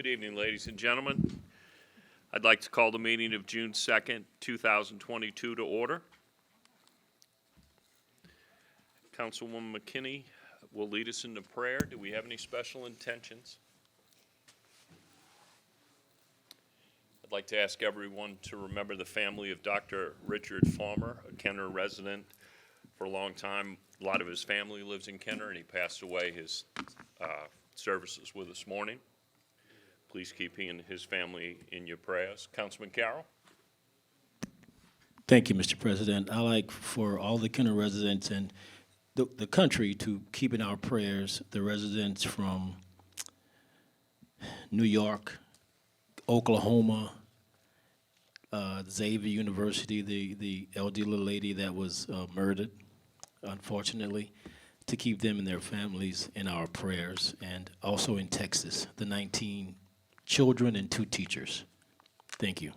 Good evening, ladies and gentlemen. I'd like to call the meeting of June 2nd, 2022 to order. Councilwoman McKinney will lead us into prayer. Do we have any special intentions? I'd like to ask everyone to remember the family of Dr. Richard Farmer, a Kenner resident for a long time. A lot of his family lives in Kenner, and he passed away. His services with this morning. Please keep he and his family in your prayers. Councilman Carroll. Thank you, Mr. President. I like for all the Kenner residents and the country to keep in our prayers the residents from New York, Oklahoma, Xavier University, the elderly lady that was murdered, unfortunately, to keep them and their families in our prayers, and also in Texas, the 19 children and 2 teachers. Thank you.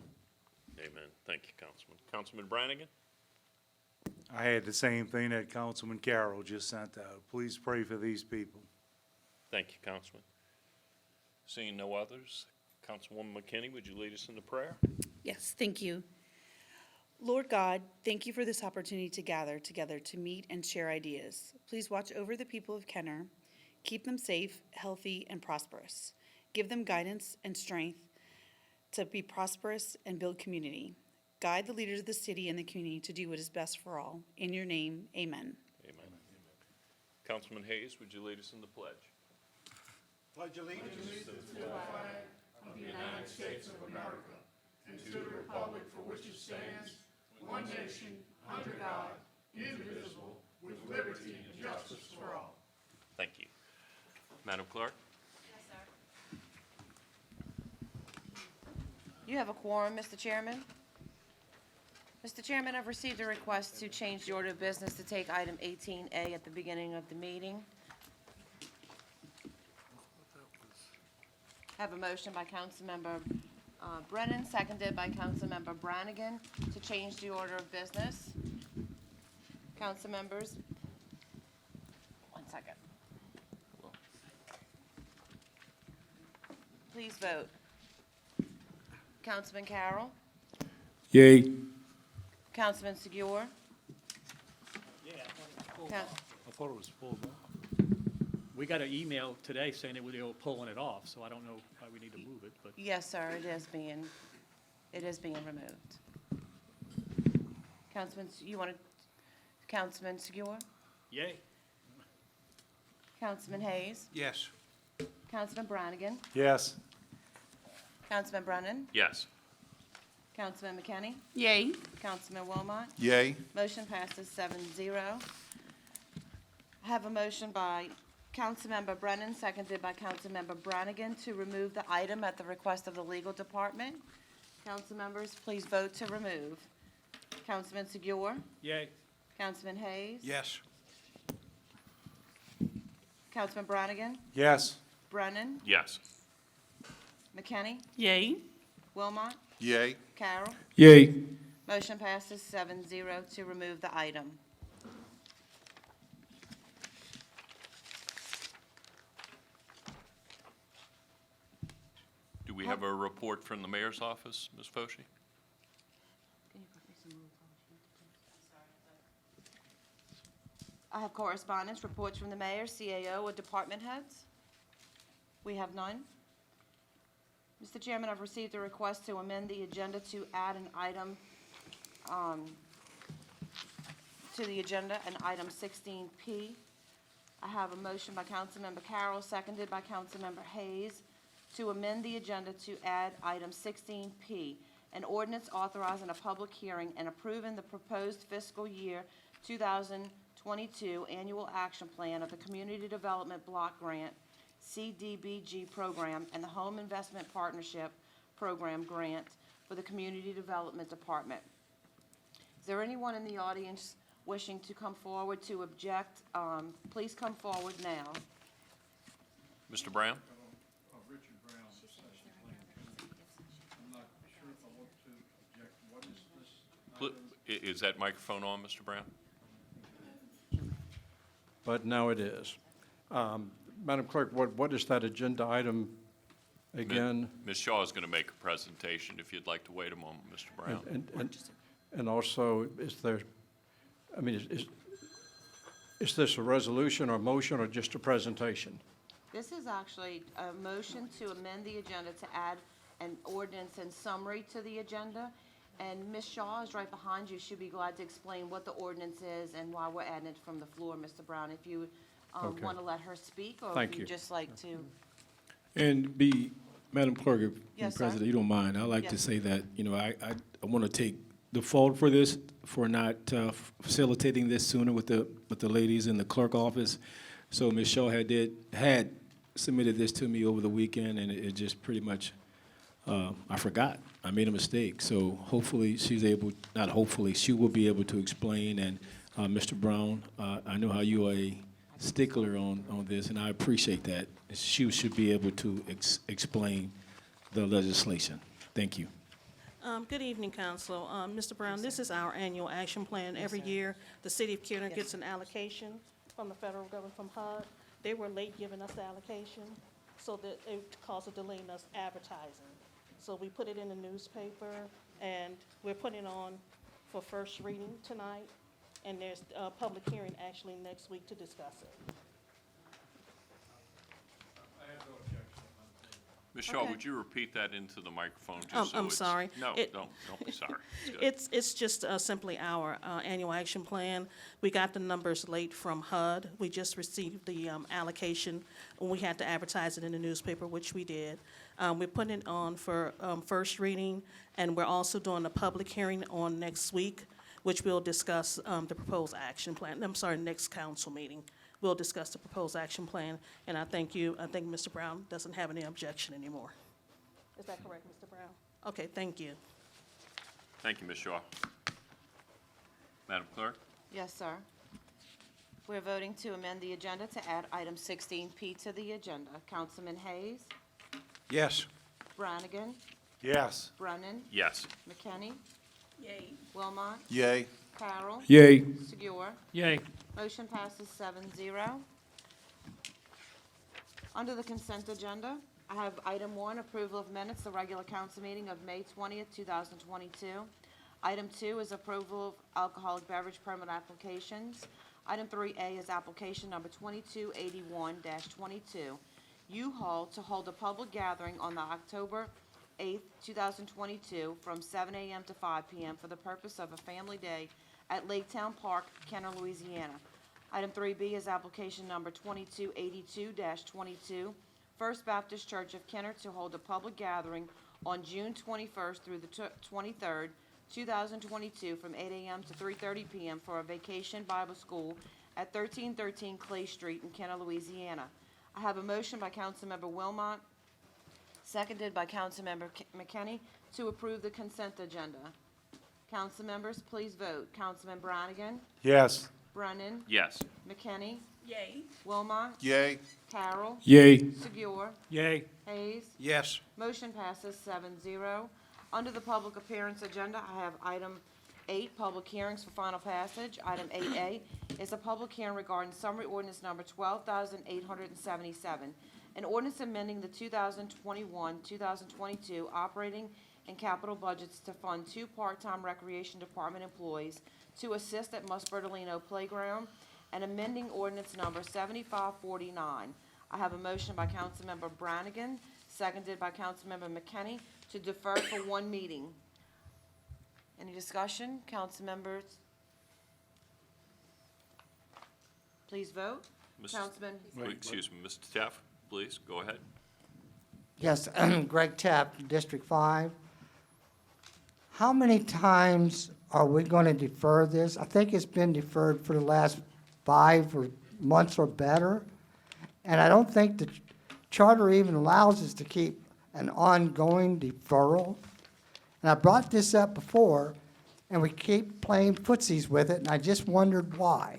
Amen. Thank you, Councilman. Councilman Brannigan. I had the same thing that Councilman Carroll just sent out. Please pray for these people. Thank you, Councilman. Seeing no others, Councilwoman McKinney, would you lead us into prayer? Yes, thank you. Lord God, thank you for this opportunity to gather together to meet and share ideas. Please watch over the people of Kenner. Keep them safe, healthy, and prosperous. Give them guidance and strength to be prosperous and build community. Guide the leaders of the city and the community to do what is best for all. In your name, amen. Amen. Councilman Hayes, would you lead us in the pledge? Pledge allegiance to the flag of the United States of America and to the republic for which it stands, one nation, under God, indivisible, with liberty and justice for all. Thank you. Madam Clerk? Yes, sir. You have a quorum, Mr. Chairman. Mr. Chairman, I've received a request to change the order of business to take item 18A at the beginning of the meeting. I have a motion by Councilmember Brennan, seconded by Councilmember Brannigan, to change the order of business. Council members, 1 second. Please vote. Councilman Carroll, Yay. Councilman Segura. I thought it was pulled off. We got an email today saying that they were pulling it off, so I don't know why we need to move it, but Yes, sir, it is being removed. Councilman Segura? yay. Councilman Hayes? Yes. Councilman Brannigan? Yes. Councilman Brennan? Yes. Councilman McKinney? Yay. Councilman Wilmot? Yay. Motion passes 7-0. I have a motion by Councilmember Brennan, seconded by Councilmember Brannigan, to remove the item at the request of the legal department. Council members, please vote to remove. Councilman Segura? Yay. Councilman Hayes? Yes. Councilman Brannigan? Yes. Brennan? Yes. McKinney? Yay. Wilmot? Yay. Carroll? Yay. Motion passes 7-0 to remove the item. Do we have a report from the mayor's office, Ms. Foshee? I have correspondence, reports from the mayor, CAO, or department heads. We have none. Mr. Chairman, I've received a request to amend the agenda to add an item to the agenda, an item 16P. I have a motion by Councilmember Carroll, seconded by Councilmember Hayes, to amend the agenda to add item 16P, an ordinance authorizing a public hearing and approving the proposed fiscal year 2022 annual action plan of the Community Development Block Grant CDBG program and the Home Investment Partnership Program grant for the Community Development Department. Is there anyone in the audience wishing to come forward to object? Please come forward now. Mr. Brown? Richard Brown, Session Plan. I'm not sure if I want to object. What is this item? Is that microphone on, Mr. Brown? But now it is. Madam Clerk, what is that agenda item again. Ms. Shaw is going to make a presentation if you'd like to wait a moment, Mr. Brown. And also, is there, I mean, is this a resolution or motion or just a presentation? This is actually a motion to amend the agenda to add an ordinance and summary to the agenda. And Ms. Shaw is right behind you. She'd be glad to explain what the ordinance is and why we're adding it from the floor, Mr. Brown, if you Okay. want to let her speak, or Thank if you'd you. just like to. And Madam Clerk, if Yes, sir. President, you don't mind, I'd like to Yes. say that, I want to take the fault for this, for not facilitating this sooner with the ladies in the clerk office. So Ms. Shaw had submitted this to me over the weekend, and it just pretty much, I forgot. I made a mistake. So hopefully she will be able to explain. And Mr. Brown, I know how you are a stickler on this, and I appreciate that. She should be able to explain the legislation. Thank you. Good evening, Council. Mr. Brown, this is our annual action plan. Every year, the city of Kenner gets an allocation from the federal government, from HUD. They were late giving us the allocation, so that it caused a delay in us advertising. So we put it in the newspaper, and we're putting it on for first reading tonight, and there's a public hearing actually next week to discuss it. Ms. Shaw, Okay. would you repeat that into the microphone? Just so I'm it's- sorry. No, It- don't be sorry. It's good. It's just simply our annual action plan. We got the numbers late from HUD. We just received the allocation, and we had to advertise it in the newspaper, which we did. We're putting it on for first reading, and we're also doing a public hearing on next week, which we'll discuss the proposed action plan. Next council meeting. We'll discuss the proposed action plan, and I thank you. I think Mr. Brown doesn't have any objection anymore. Is that correct, Mr. Brown? Okay, thank you. Thank you, Ms. Shaw. Madam Clerk? Yes, sir. We're voting to amend the agenda to add item 16P to the agenda. Councilman Hayes, Yes. Brannigan, Yes. Brennan, Yes. McKinney, Yay. Wilmot, Yay. Carroll, Yay. Segura. Yay. Motion passes 7-0. Under the consent agenda, I have item 1, approval of minutes, the regular council meeting of May 20th, 2022. Item 2 is approval of alcoholic beverage permit applications. Item 3A is application number 2281-22. U-Haul to hold a public gathering on the October 8th, 2022, from 7 a.m. to 5 p.m. for the purpose of a family day at Lake Town Park, Kenner, Louisiana. Item 3B is application number 2282-22, First Baptist Church of Kenner to hold a public gathering on June 21st through the 23rd, 2022, from 8 a.m. to 3:30 p.m. for a vacation Bible school at 1313 Clay Street in Kenner, Louisiana. I have a motion by Councilmember Wilmot, seconded by Councilmember McKinney, to approve the consent agenda. Council members, please vote. Councilman Brannigan, Yes. Brennan, Yes. McKinney, Yay. Wilmot, Yay. Carroll, Yay. Segura, Yay. Hayes. Yes. Motion passes 7-0. Under the public appearance agenda, I have item 8, public hearings for final passage. Item 8A is a public hearing regarding summary ordinance number 12,877, an ordinance amending the 2021-2022 operating and capital budgets to fund 2 part-time recreation department employees to assist at Musbertolino Playground, and amending ordinance number 7549. I have a motion by Councilmember Brannigan, seconded by Councilmember McKinney, to defer for one meeting. Any discussion? Council members? Please vote. Mrs. Councilman, Excuse me, Mr. Taft, please, go ahead. Yes, Greg Tapp, District 5. How many times are we going to defer this? I think it's been deferred for the last 5 months or better. And I don't think the charter even allows us to keep an ongoing deferral. And I brought this up before, and we keep playing footsies with it, and I just wondered why.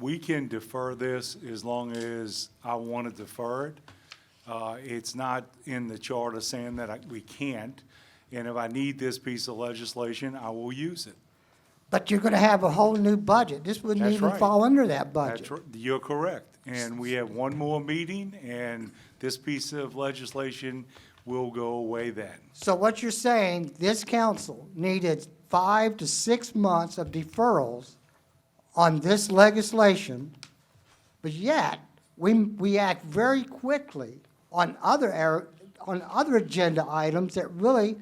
We can defer this as long as I want to defer it. It's not in the charter saying that we can't. And if I need this piece of legislation, I will use it. But you're going to have a whole new budget. This wouldn't That's even right. fall under that budget. You're correct. And we have one more meeting, and this piece of legislation will go away then. So what you're saying, this council needed 5 to 6 months of deferrals on this legislation, but yet, we act very quickly on other agenda items that really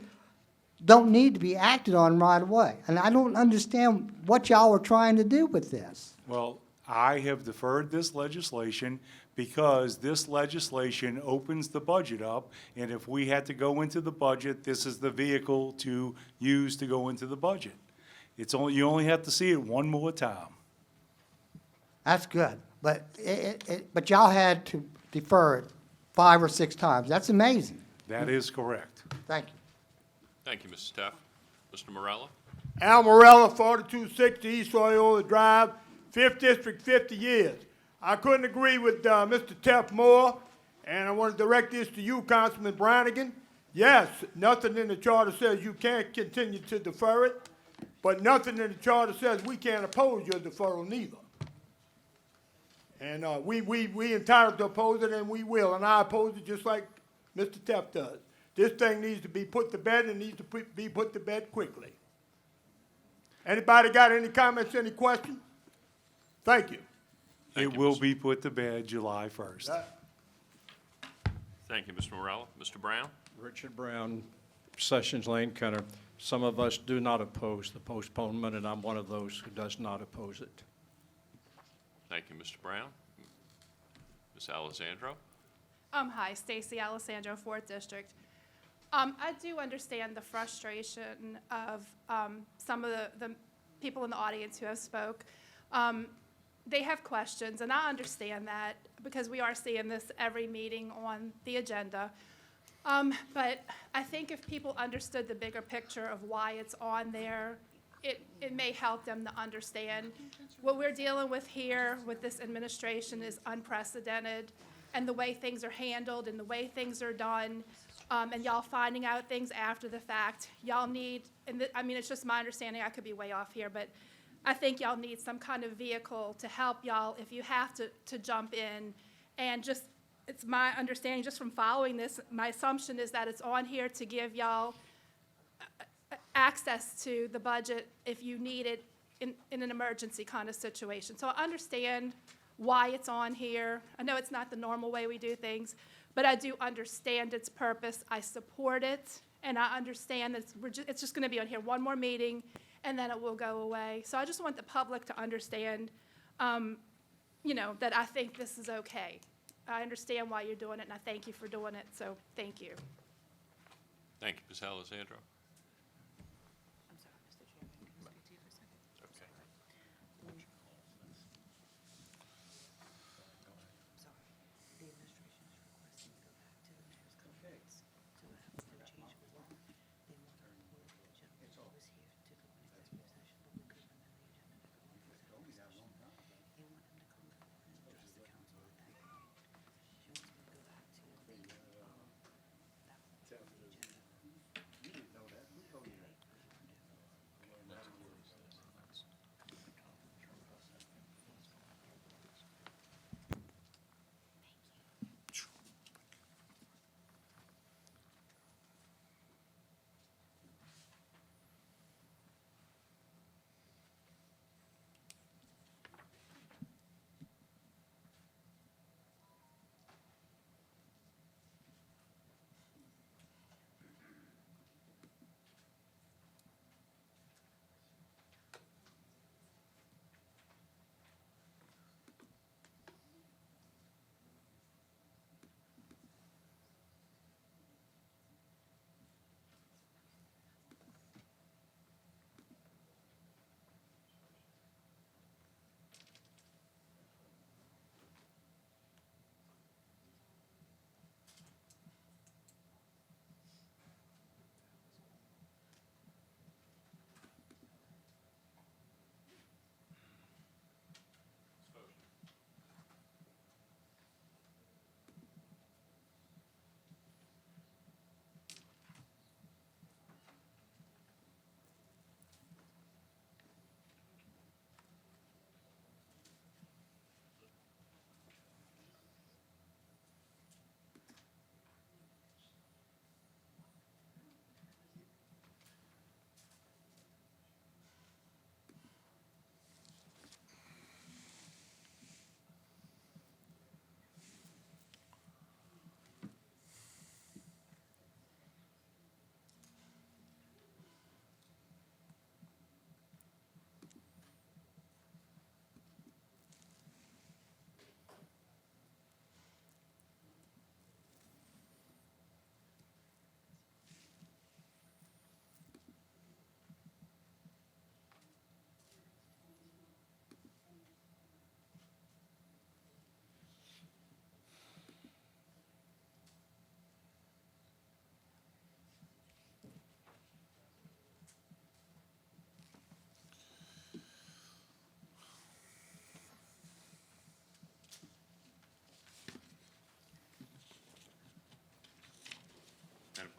don't need to be acted on right away. And I don't understand what y'all are trying to do with this. Well, I have deferred this legislation because this legislation opens the budget up, and if we had to go into the budget, this is the vehicle to use to go into the budget. You only have to see it one more time. That's good, but but y'all had to defer it 5 or 6 times. That's amazing. That is correct. Thank you. Thank you, Mrs. Teff. Mr. Morella? Al Morella, 4260 East Loyola Drive, 5th District, 50 years. I couldn't agree with Mr. Teff more, and I want to direct this to you, Councilman Brannigan. Yes, nothing in the charter says you can't continue to defer it, but nothing in the charter says we can't oppose your deferral neither. And we entitled to oppose it, and we will, and I oppose it just like Mr. Teff does. This thing needs to be put to bed, and needs to be put to bed quickly. Anybody got any comments, any questions? Thank you. It will be put to bed July 1st. Thank you, Mr. Morella. Mr. Brown? Richard Brown, Sessions Lane, Kenner. Some of us do not oppose the postponement, and I'm one of those who does not oppose it. Thank you, Mr. Brown. Ms. Alessandro? Hi, Stacy Alessandro, 4th District. I do understand the frustration of some of the people in the audience who have spoke. They have questions, and I understand that because we are seeing this every meeting on the agenda. But I think if people understood the bigger picture of why it's on there, it may help them to understand what we're dealing with here with this administration is unprecedented, and the way things are handled and the way things are done, and y'all finding out things after the fact. Y'all need, I mean, it's just my understanding, I could be way off here, but I think y'all need some kind of vehicle to help y'all if you have to jump in. And just, it's my understanding just from following this, my assumption is that it's on here to give y'all access to the budget if you need it in an emergency kind of situation. So I understand why it's on here. I know it's not the normal way we do things, but I do understand its purpose. I support it, and I understand that it's just going to be on here one more meeting, and then it will go away. So I just want the public to understand, that I think this is okay. I understand why you're doing it, and I thank you for doing it, so thank you. Thank you, Ms. Alessandro.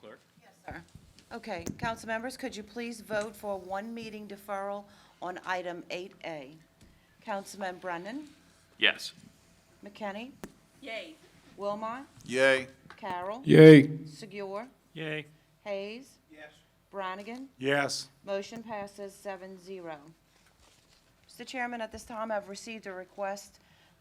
Clerk? Sir. Okay, council members, could you please vote for one meeting deferral on item 8A? Councilman Brennan, Yes. McKinney? Yay. Wilmot? Yay. Carroll? Yay. Segur? Yay. Hayes? Yes. Brannigan? Yes. Motion passes 7-0. Mr. Chairman, at this time, I've received a request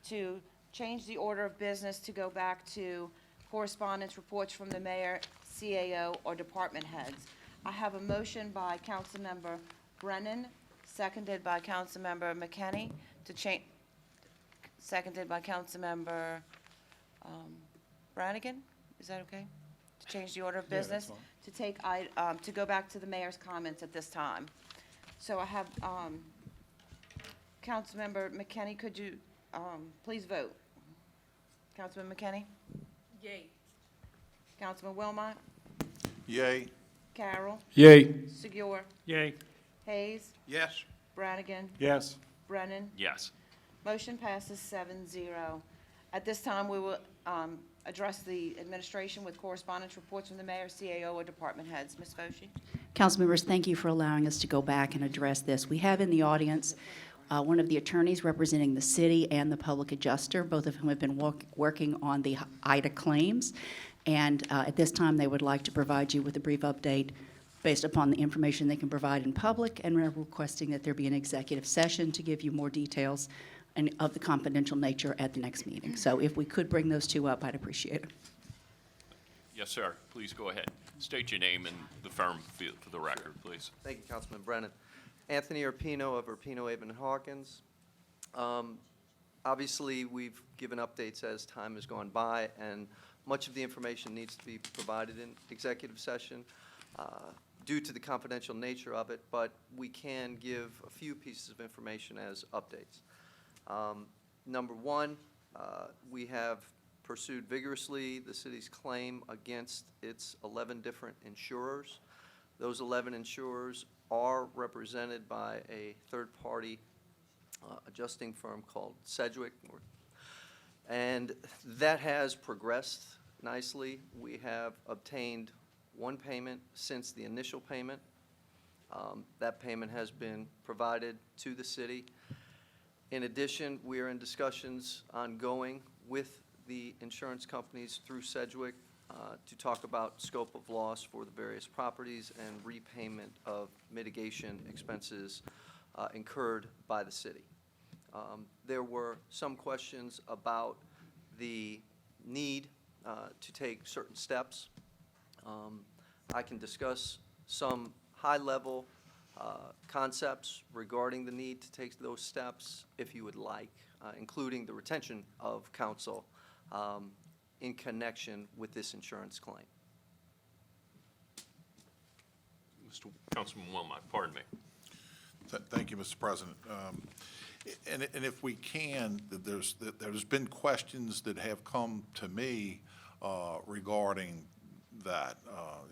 to change the order of business to go back to correspondence reports from the mayor, CAO, or department heads. I have a motion by Councilmember Brennan, seconded by Councilmember McKinney, to change, seconded by Councilmember Brannigan. Is that okay? To change the order of business? To take, to go back to the mayor's comments at this time. So I have, Councilmember McKinney, could you, please vote? Councilman McKinney? Yay. Councilman Wilmot? Yay. Carroll? Yay. Segur? Yay. Hayes? Yes. Brannigan? Yes. Brennan? Yes. Motion passes 7-0. At this time, we will address the administration with correspondence reports from the mayor, CAO, or department heads. Ms. Foshee? Council members, thank you for allowing us to go back and address this. We have in the audience one of the attorneys representing the city and the public adjuster, both of whom have been working on the IDA claims. And at this time, they would like to provide you with a brief update based upon the information they can provide in public, and we're requesting that there be an executive session to give you more details and of the confidential nature at the next meeting. So if we could bring those two up, I'd appreciate it. Yes, sir. Please go ahead. State your name and the firm for the record, please. Thank you, Councilman Brennan. Anthony Urpino of Urpino, Avon, and Hawkins. Obviously, we've given updates as time has gone by, and much of the information needs to be provided in executive session due to the confidential nature of it, but we can give a few pieces of information as updates. Number one, we have pursued vigorously the city's claim against its 11 different insurers. Those 11 insurers are represented by a third-party adjusting firm called Sedgwick, and that has progressed nicely. We have obtained one payment since the initial payment. That payment has been provided to the city. In addition, we are in discussions ongoing with the insurance companies through Sedgwick to talk about scope of loss for the various properties and repayment of mitigation expenses incurred by the city. There were some questions about the need to take certain steps. I can discuss some high-level concepts regarding the need to take those steps if you would like, including the retention of counsel in connection with this insurance claim. Mr. Councilman Wilmot, pardon me. Thank you, Mr. President. And if we can, there's been questions that have come to me regarding that,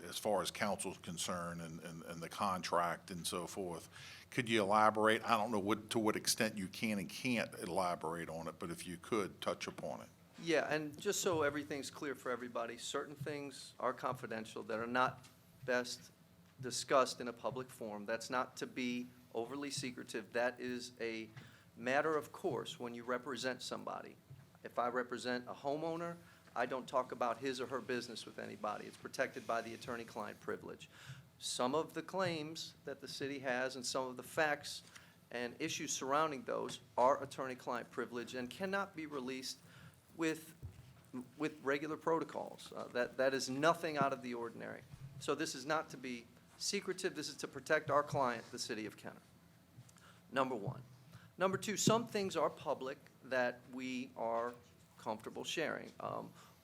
as far as council's concerned and the contract and so forth. Could you elaborate? I don't know to what extent you can and can't elaborate on it, but if you could, touch upon it. Yeah, and just so everything's clear for everybody, certain things are confidential that are not best discussed in a public forum. That's not to be overly secretive. That is a matter of course when you represent somebody. If I represent a homeowner, I don't talk about his or her business with anybody. It's protected by the attorney-client privilege. Some of the claims that the city has and some of the facts and issues surrounding those are attorney-client privilege and cannot be released with regular protocols. That is nothing out of the ordinary. So this is not to be secretive. This is to protect our client, the city of Kenner. Number one. Number two, some things are public that we are comfortable sharing.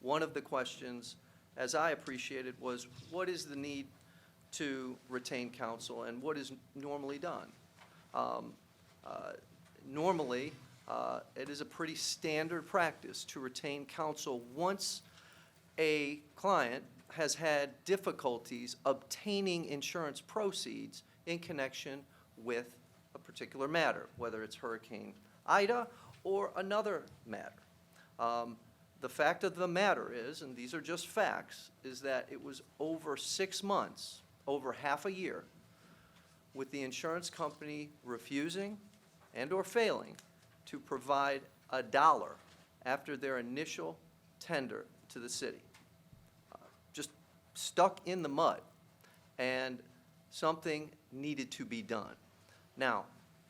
One of the questions, as I appreciated, was what is the need to retain counsel and what is normally done? Normally, it is a pretty standard practice to retain counsel once a client has had difficulties obtaining insurance proceeds in connection with a particular matter, whether it's Hurricane Ida or another matter. the fact of the matter is, and these are just facts, is that it was over 6 months, over half a year, with the insurance company refusing and/or failing to provide a dollar after their initial tender to the city. Just stuck in the mud, and something needed to be done. Now,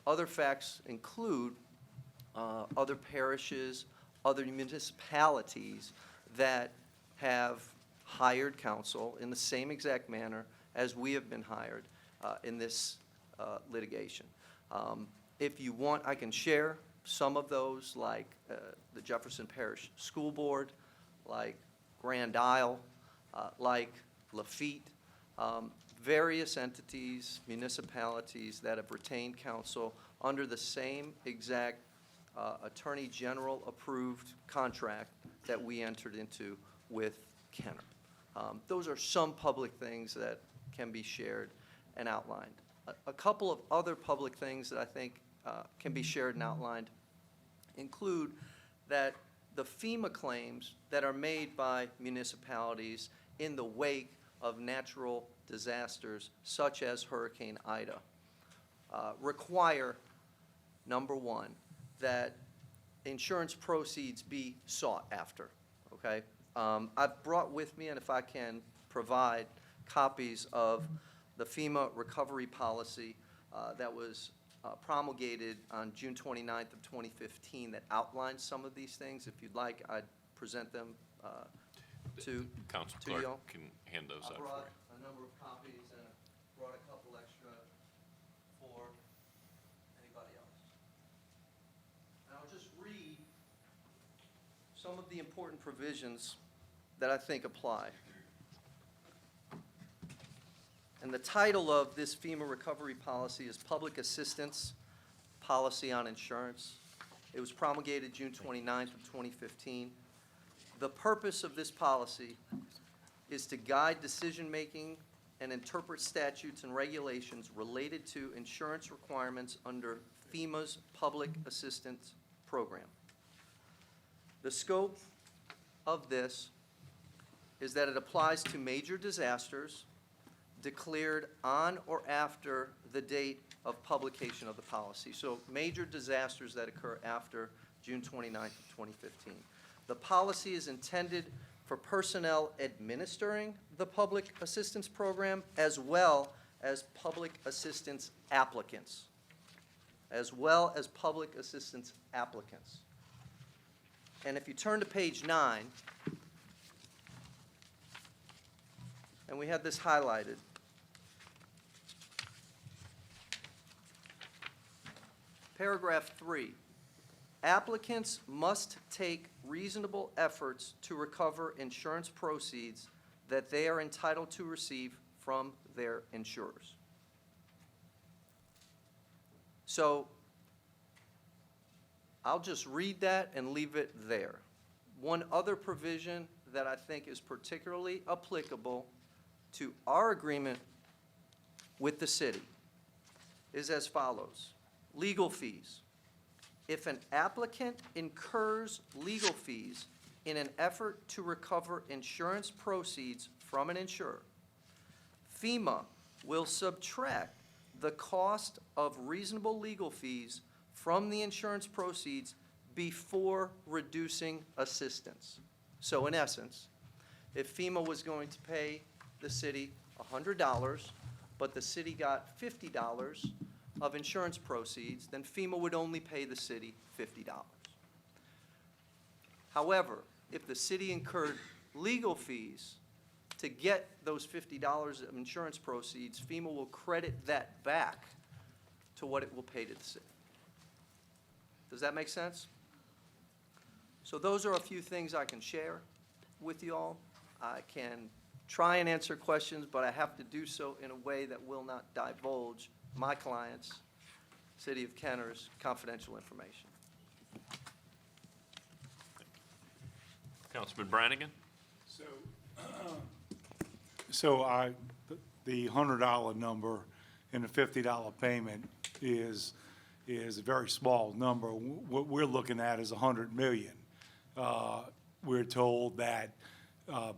other facts include other parishes, other municipalities that have hired counsel in the same exact manner as we have been hired in this litigation. If you want, I can share some of those, like the Jefferson Parish School Board, like Grand Isle, like Lafitte, various entities, municipalities that have retained counsel under the same exact Attorney General approved contract that we entered into with Kenner. Those are some public things that can be shared and outlined. A couple of other public things that I think can be shared and outlined include that the FEMA claims that are made by municipalities in the wake of natural disasters such as Hurricane Ida require, number one, that insurance proceeds be sought after, okay? I've brought with me, and if I can provide copies of the FEMA recovery policy that was promulgated on June 29th of 2015 that outlines some of these things. If you'd like, I'd present them to Council to y'all. Clerk can hand those I out for brought you. a number of copies and brought a couple extra for anybody else. And I'll just read some of the important provisions that I think apply. And the title of this FEMA recovery policy is Public Assistance Policy on Insurance. It was promulgated June 29th of 2015. The purpose of this policy is to guide decision-making and interpret statutes and regulations related to insurance requirements under FEMA's Public Assistance Program. The scope of this is that it applies to major disasters declared on or after the date of publication of the policy. So major disasters that occur after June 29th of 2015. The policy is intended for personnel administering the public assistance program as well as public assistance applicants. And if you turn to page 9, and we have this highlighted. Paragraph 3, applicants must take reasonable efforts to recover insurance proceeds that they are entitled to receive from their insurers. So I'll just read that and leave it there. One other provision that I think is particularly applicable to our agreement with the city is as follows. Legal fees. If an applicant incurs legal fees in an effort to recover insurance proceeds from an insurer, FEMA will subtract the cost of reasonable legal fees from the insurance proceeds before reducing assistance. So in essence, if FEMA was going to pay the city $100, but the city got $50 of insurance proceeds, then FEMA would only pay the city $50. However, if the city incurred legal fees to get those $50 of insurance proceeds, FEMA will credit that back to what it will pay to the city. Does that make sense? So those are a few things I can share with you all. I can try and answer questions, but I have to do so in a way that will not divulge my clients, City of Kenner's confidential information. Councilman Brannigan? So the $100 number and the $50 payment is a very small number. What we're looking at is $100 million. we're told that,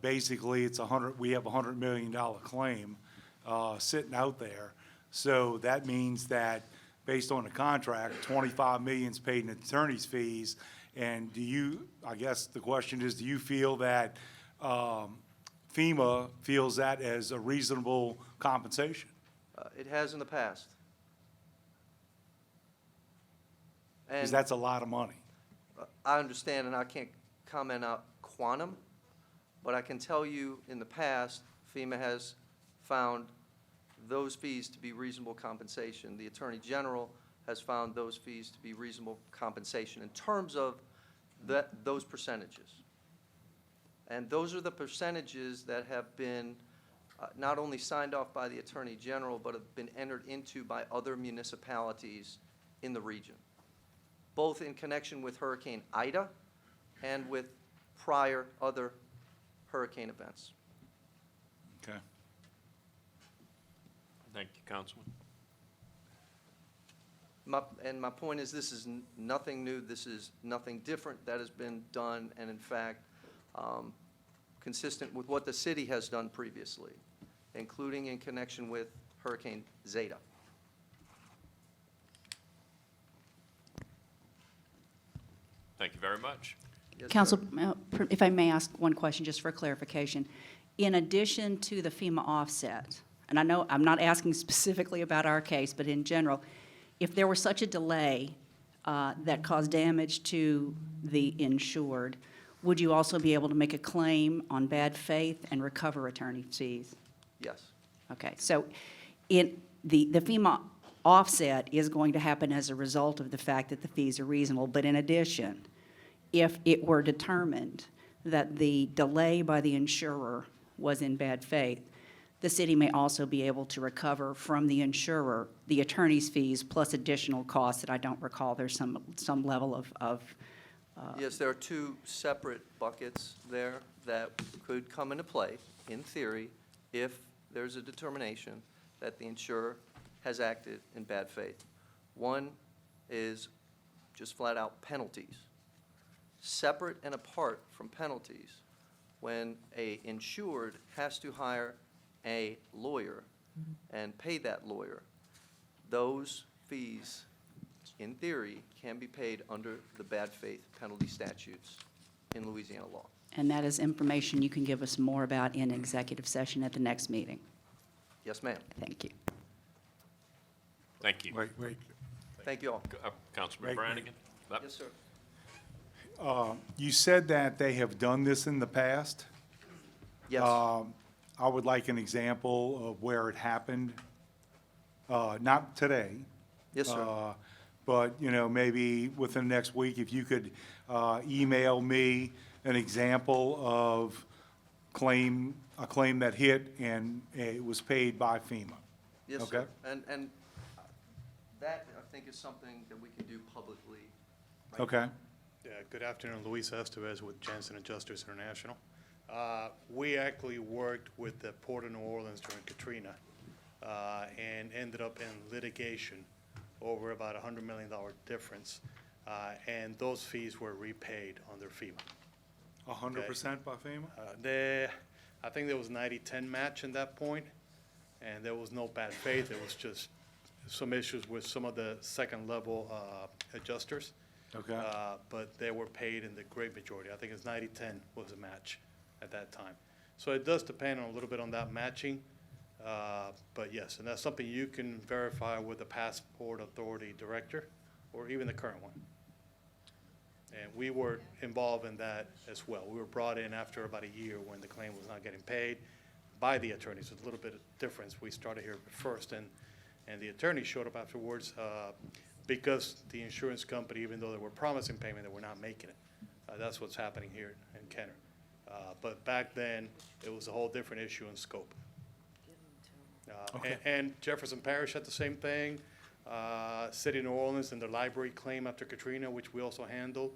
basically it's we have a $100 million claim, sitting out there. So that means that, based on the contract, 25 million's paid in attorney's fees. And I guess the question is, do you feel that, FEMA feels that as a reasonable compensation? It has in the past. Because And that's a lot of money. I understand, and I can't comment on quantum, but I can tell you, in the past, FEMA has found those fees to be reasonable compensation. The Attorney General has found those fees to be reasonable compensation in terms of those percentages. And those are the percentages that have been not only signed off by the Attorney General, but have been entered into by other municipalities in the region, both in connection with Hurricane Ida and with prior other hurricane events. Okay. Thank you, Councilman. My point is, this is nothing new, this is nothing different that has been done, and in fact, consistent with what the city has done previously, including in connection with Hurricane Zeta. Thank you very much. Yes, Council, sir. if I may ask one question, just for clarification. In addition to the FEMA offset, and I know I'm not asking specifically about our case, but in general, if there were such a delay that caused damage to the insured, would you also be able to make a claim on bad faith and recover attorney fees? Yes, Okay, so the FEMA offset is going to happen as a result of the fact that the fees are reasonable, but in addition, if it were determined that the delay by the insurer was in bad faith, the city may also be able to recover from the insurer the attorney's fees plus additional costs that I don't recall. There's some level of yes, there are two separate buckets there that could come into play, in theory, if there's a determination that the insurer has acted in bad faith. One is just flat-out penalties. Separate and apart from penalties, when a insured has to hire a lawyer and pay that lawyer, those fees, in theory, can be paid under the bad faith penalty statutes in Louisiana law. and that is information you can give us more about in executive session at the next meeting. Yes, ma'am. Thank you. Thank you. Wait. Thank you all. Councilman Wait. Brannigan? Yep. Yes, sir. You said that they have done this in the past. Yes. I would like an example of where it happened, not today. Yes, sir. But, maybe within the next week, if you could email me an example of a claim that hit and it was paid by FEMA. Yes, Okay. sir. And that, I think, is something that we can do publicly. right Okay, Yeah, good afternoon, Luis Estevez with Jansen Adjusters International. We actually worked with the Port of New Orleans during Katrina and ended up in litigation over about $100 million difference, and those fees were repaid under FEMA. 100% by FEMA? I think there was 90-10 match in that point, and there was no bad faith. It was just some issues with some of the second-level adjusters. Okay. But they were paid in the great majority. I think it's 90-10 was a match at that time. So it does depend a little bit on that matching. But yes, and that's something you can verify with the Passport Authority Director or even the current one. And we were involved in that as well. We were brought in after about a year when the claim was not getting paid by the attorneys. It's a little bit of difference. We started here first, and the attorney showed up afterwards because the insurance company, even though they were promising payment, they were not making it. That's what's happening here in Kenner. But back then, it was a whole different issue and scope. And Jefferson Parish had the same thing. City of New Orleans and their library claim after Katrina, which we also handled,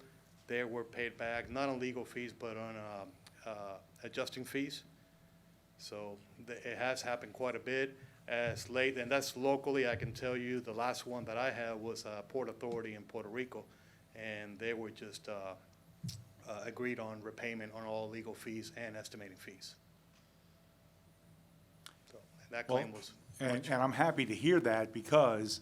they were paid back, not on legal fees, but on adjusting fees. So it has happened quite a bit as late, and that's locally. I can tell you the last one that I had was Port Authority in Puerto Rico, and they were just agreed on repayment on all legal fees and estimating fees. So that Well, claim was, And I'm happy to hear that because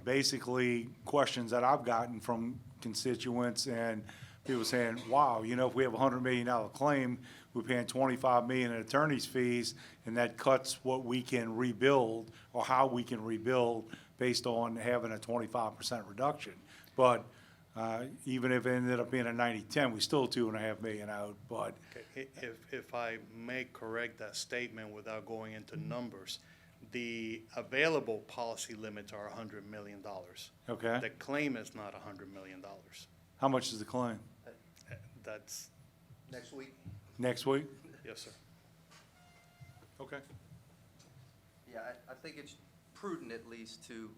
basically questions that I've gotten from constituents and people saying, wow, you know, if we have a $100 million claim, we're paying $25 million in attorney's fees, and that cuts what we can rebuild or how we can rebuild based on having a 25% reduction. But even if it ended up being a 90-10, we still $2.5 million out, but. okay, if I may correct that statement without going into numbers, the available policy limits are $100 million. Okay. The claim is not $100 million. How much is the claim? That's, Next week? Next week? yes, sir. Okay. Yeah, I think it's prudent at least to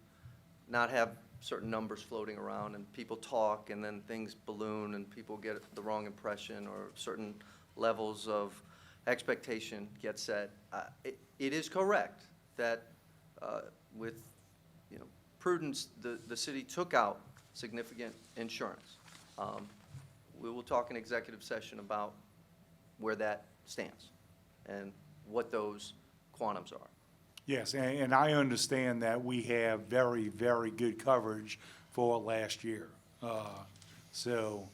not have certain numbers floating around and people talk and then things balloon and people get the wrong impression or certain levels of expectation get set. It is correct that with, you know, prudence, the city took out significant insurance. We will talk in executive session about where that stands and what those quantums are. Yes, and I understand that we have very, very good coverage for last year. So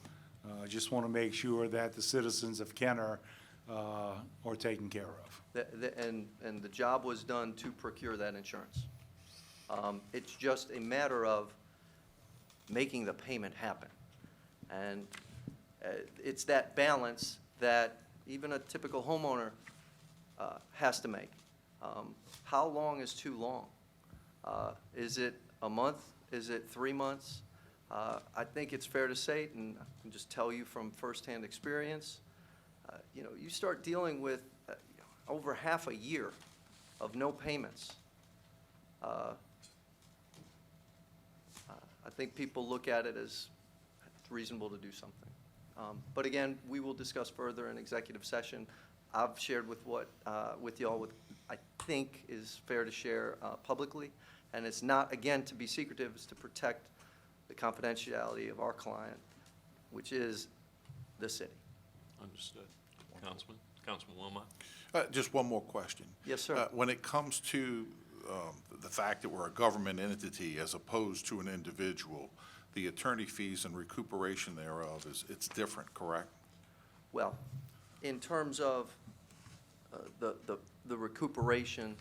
just want to make sure that the citizens of Kenner are taken care of. And the job was done to procure that insurance. It's just a matter of making the payment happen. And it's that balance that even a typical homeowner has to make. How long is too long? Is it a month? Is it 3 months? I think it's fair to say, and I can just tell you from firsthand experience, you know, you start dealing with over half a year of no payments. I think people look at it as it's reasonable to do something. But again, we will discuss further in executive session. I've shared with y'all what I think is fair to share publicly. And it's not, again, to be secretive, it's to protect the confidentiality of our client, which is the city. Understood. Councilman Wilmot? Just one more question. Yes, sir. When it comes to the fact that we're a government entity as opposed to an individual, the attorney fees and recuperation thereof it's different, correct? Well, in terms of the recuperation,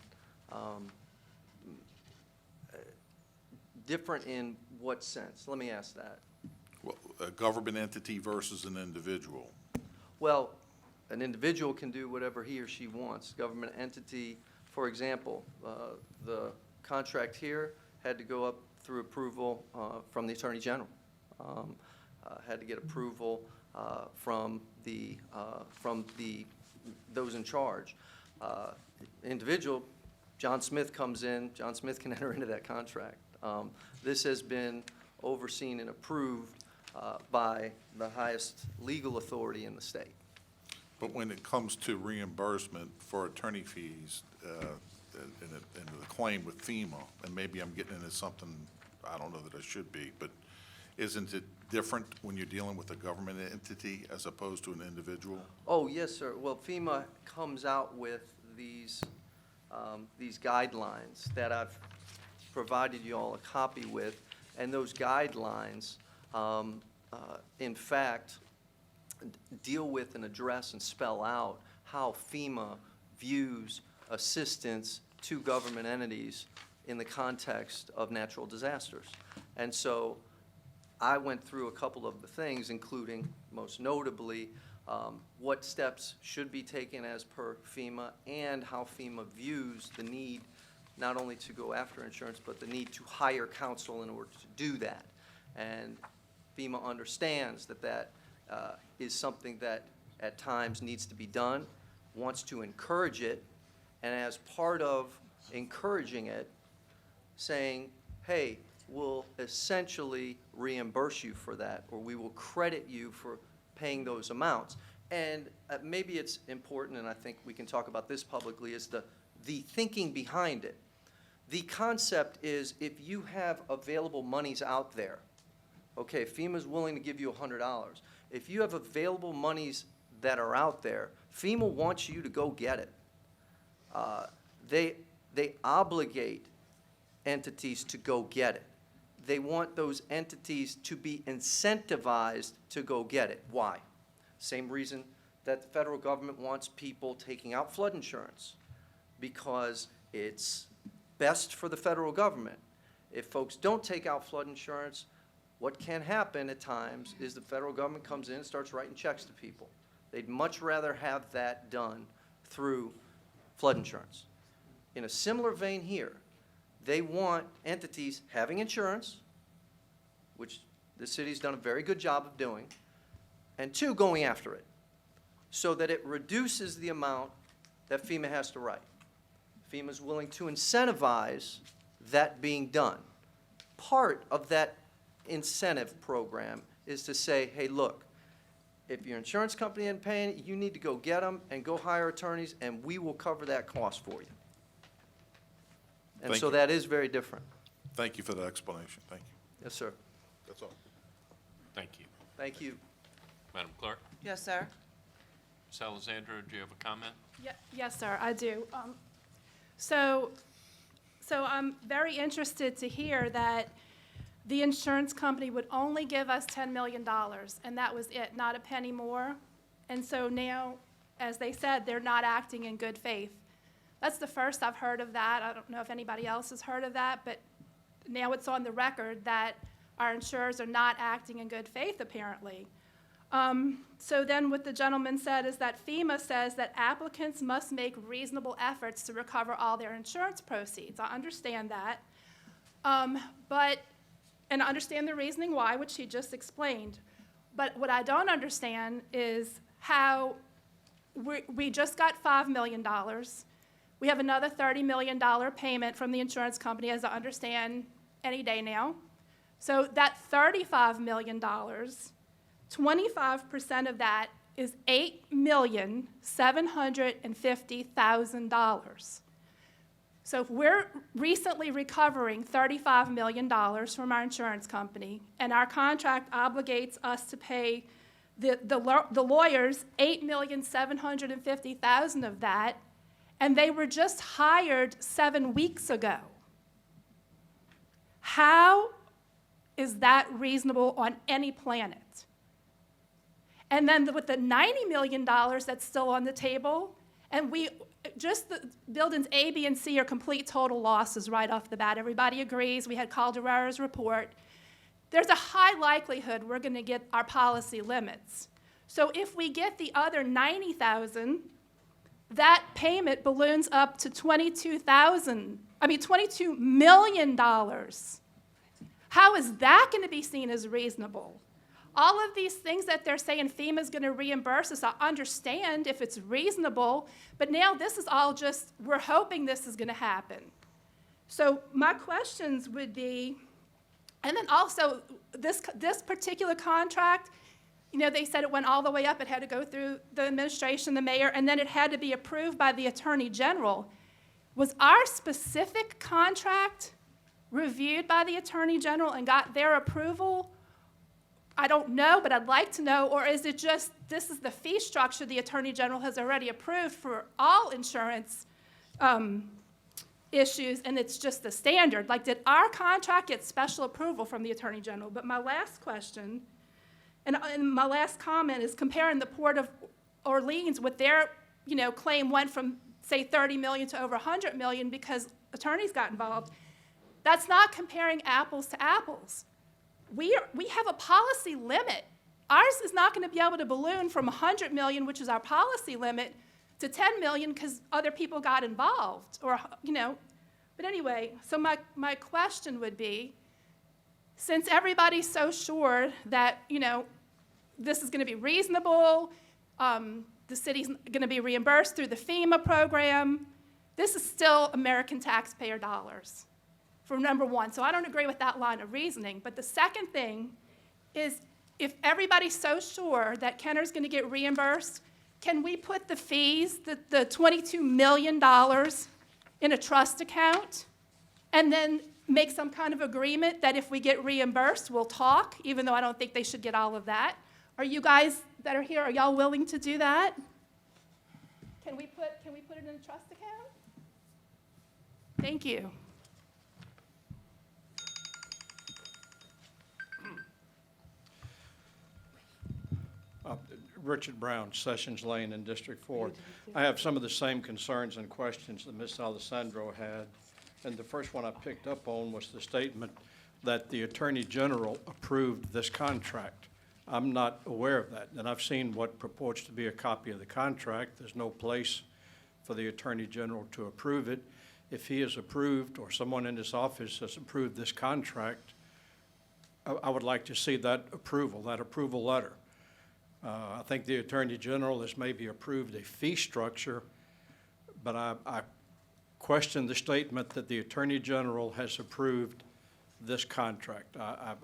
different in what sense? Let me ask that. Well, a government entity versus an individual. Well, an individual can do whatever he or she wants. Government entity, for example, the contract here had to go up through approval from the Attorney General. Had to get approval from those in charge. Individual, John Smith comes in, John Smith can enter into that contract. This has been overseen and approved by the highest legal authority in the state. But when it comes to reimbursement for attorney fees and the claim with FEMA, and maybe I'm getting into something I don't know that I should be, but isn't it different when you're dealing with a government entity as opposed to an individual? Oh, yes, sir. Well, FEMA comes out with these guidelines that I've provided you all a copy with, and those guidelines, in fact, deal with and address and spell out how FEMA views assistance to government entities in the context of natural disasters. And so I went through a couple of the things, including most notably what steps should be taken as per FEMA and how FEMA views the need not only to go after insurance, but the need to hire counsel in order to do that. And FEMA understands that that is something that at times needs to be done, wants to encourage it, and as part of encouraging it, saying, hey, we'll essentially reimburse you for that, or we will credit you for paying those amounts. And maybe it's important, and I think we can talk about this publicly, is the thinking behind it. The concept is if you have available monies out there, okay, FEMA's willing to give you $100. If you have available monies that are out there, FEMA wants you to go get it. They obligate entities to go get it. They want those entities to be incentivized to go get it. Why? Same reason that the federal government wants people taking out flood insurance, because it's best for the federal government. If folks don't take out flood insurance, what can happen at times is the federal government comes in and starts writing checks to people. They'd much rather have that done through flood insurance. In a similar vein here, they want entities having insurance, which the city's done a very good job of doing, and two, going after it, so that it reduces the amount that FEMA has to write. FEMA's willing to incentivize that being done. Part of that incentive program is to say, hey, look, if your insurance company isn't paying, you need to go get them and go hire attorneys, and we will cover that cost for you. And Thank so you. that is very different. Thank you for the explanation. Thank you. Yes, sir. That's all. Thank you. Thank you. Madam Clerk? Yes, sir. Ms. Alessandro, do you have a comment? Yes, sir, I do. So I'm very interested to hear that the insurance company would only give us $10 million, and that was it, not a penny more. And so now, as they said, they're not acting in good faith. That's the first I've heard of that. I don't know if anybody else has heard of that, but now it's on the record that our insurers are not acting in good faith, apparently. So then what the gentleman said is that FEMA says that applicants must make reasonable efforts to recover all their insurance proceeds. I understand that. And I understand the reasoning why, which he just explained. But what I don't understand is how we just got $5 million. We have another $30 million payment from the insurance company, as I understand, any day now. So that $35 million, 25% of that is $8,750,000. So if we're recently recovering $35 million from our insurance company, and our contract obligates us to pay the lawyers $8,750,000 of that, and they were just hired 7 weeks ago, how is that reasonable on any planet? And then with the $90 million that's still on the table, and just the buildings A, B, and C are complete total losses right off the bat. Everybody agrees. We had Calderera's report. There's a high likelihood we're going to get our policy limits. So if we get the other $90,000, that payment balloons up to $22 million. How is that going to be seen as reasonable? All of these things that they're saying FEMA's going to reimburse us, I understand if it's reasonable, but now this is all just, we're hoping this is going to happen. So my questions would be, and then also this particular contract, you know, they said it went all the way up. It had to go through the administration, the mayor, and then it had to be approved by the attorney general. Was our specific contract reviewed by the attorney general and got their approval? I don't know, but I'd like to know. Or is it just this is the fee structure the attorney general has already approved for all insurance issues, and it's just the standard? Like, did our contract get special approval from the attorney general? But my last question, and my last comment, is comparing the Port of Orleans with their, claim went from, say, 30 million to over 100 million because attorneys got involved. That's not comparing apples to apples. We have a policy limit. Ours is not going to be able to balloon from 100 million, which is our policy limit, to 10 million because other people got involved, or. But anyway, so my question would be, since everybody's so sure that, this is going to be reasonable, the city's going to be reimbursed through the FEMA program, this is still American taxpayer dollars, for number one. So I don't agree with that line of reasoning. But the second thing is, if everybody's so sure that Kenner's going to get reimbursed, can we put the fees, the $22 million in a trust account, and then make some kind of agreement that if we get reimbursed, we'll talk, even though I don't think they should get all of that? Are you guys that are here, are y'all willing to do that? Can we put it in a trust account? Thank you. Richard Brown, Sessions Lane in District 4. I have some of the same concerns and questions that Ms. Alessandro had. And the first one I picked up on was the statement that the Attorney General approved this contract. I'm not aware of that, and I've seen what purports to be a copy of the contract. There's no place for the Attorney General to approve it. If he has approved, or someone in his office has approved this contract, I would like to see that approval letter. I think the Attorney General has maybe approved a fee structure, but I question the statement that the Attorney General has approved this contract. I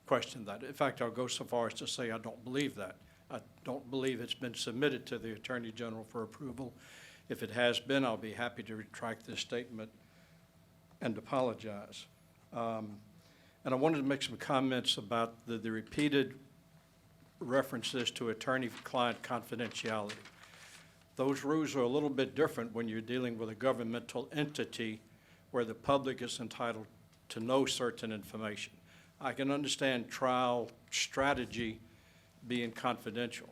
question that. In fact, I'll go so far as to say I don't believe that. I don't believe it's been submitted to the Attorney General for approval. If it has been, I'll be happy to retract this statement and apologize. And I wanted to make some comments about the repeated references to attorney-client confidentiality. Those rules are a little bit different when you're dealing with a governmental entity where the public is entitled to know certain information. I can understand trial strategy being confidential,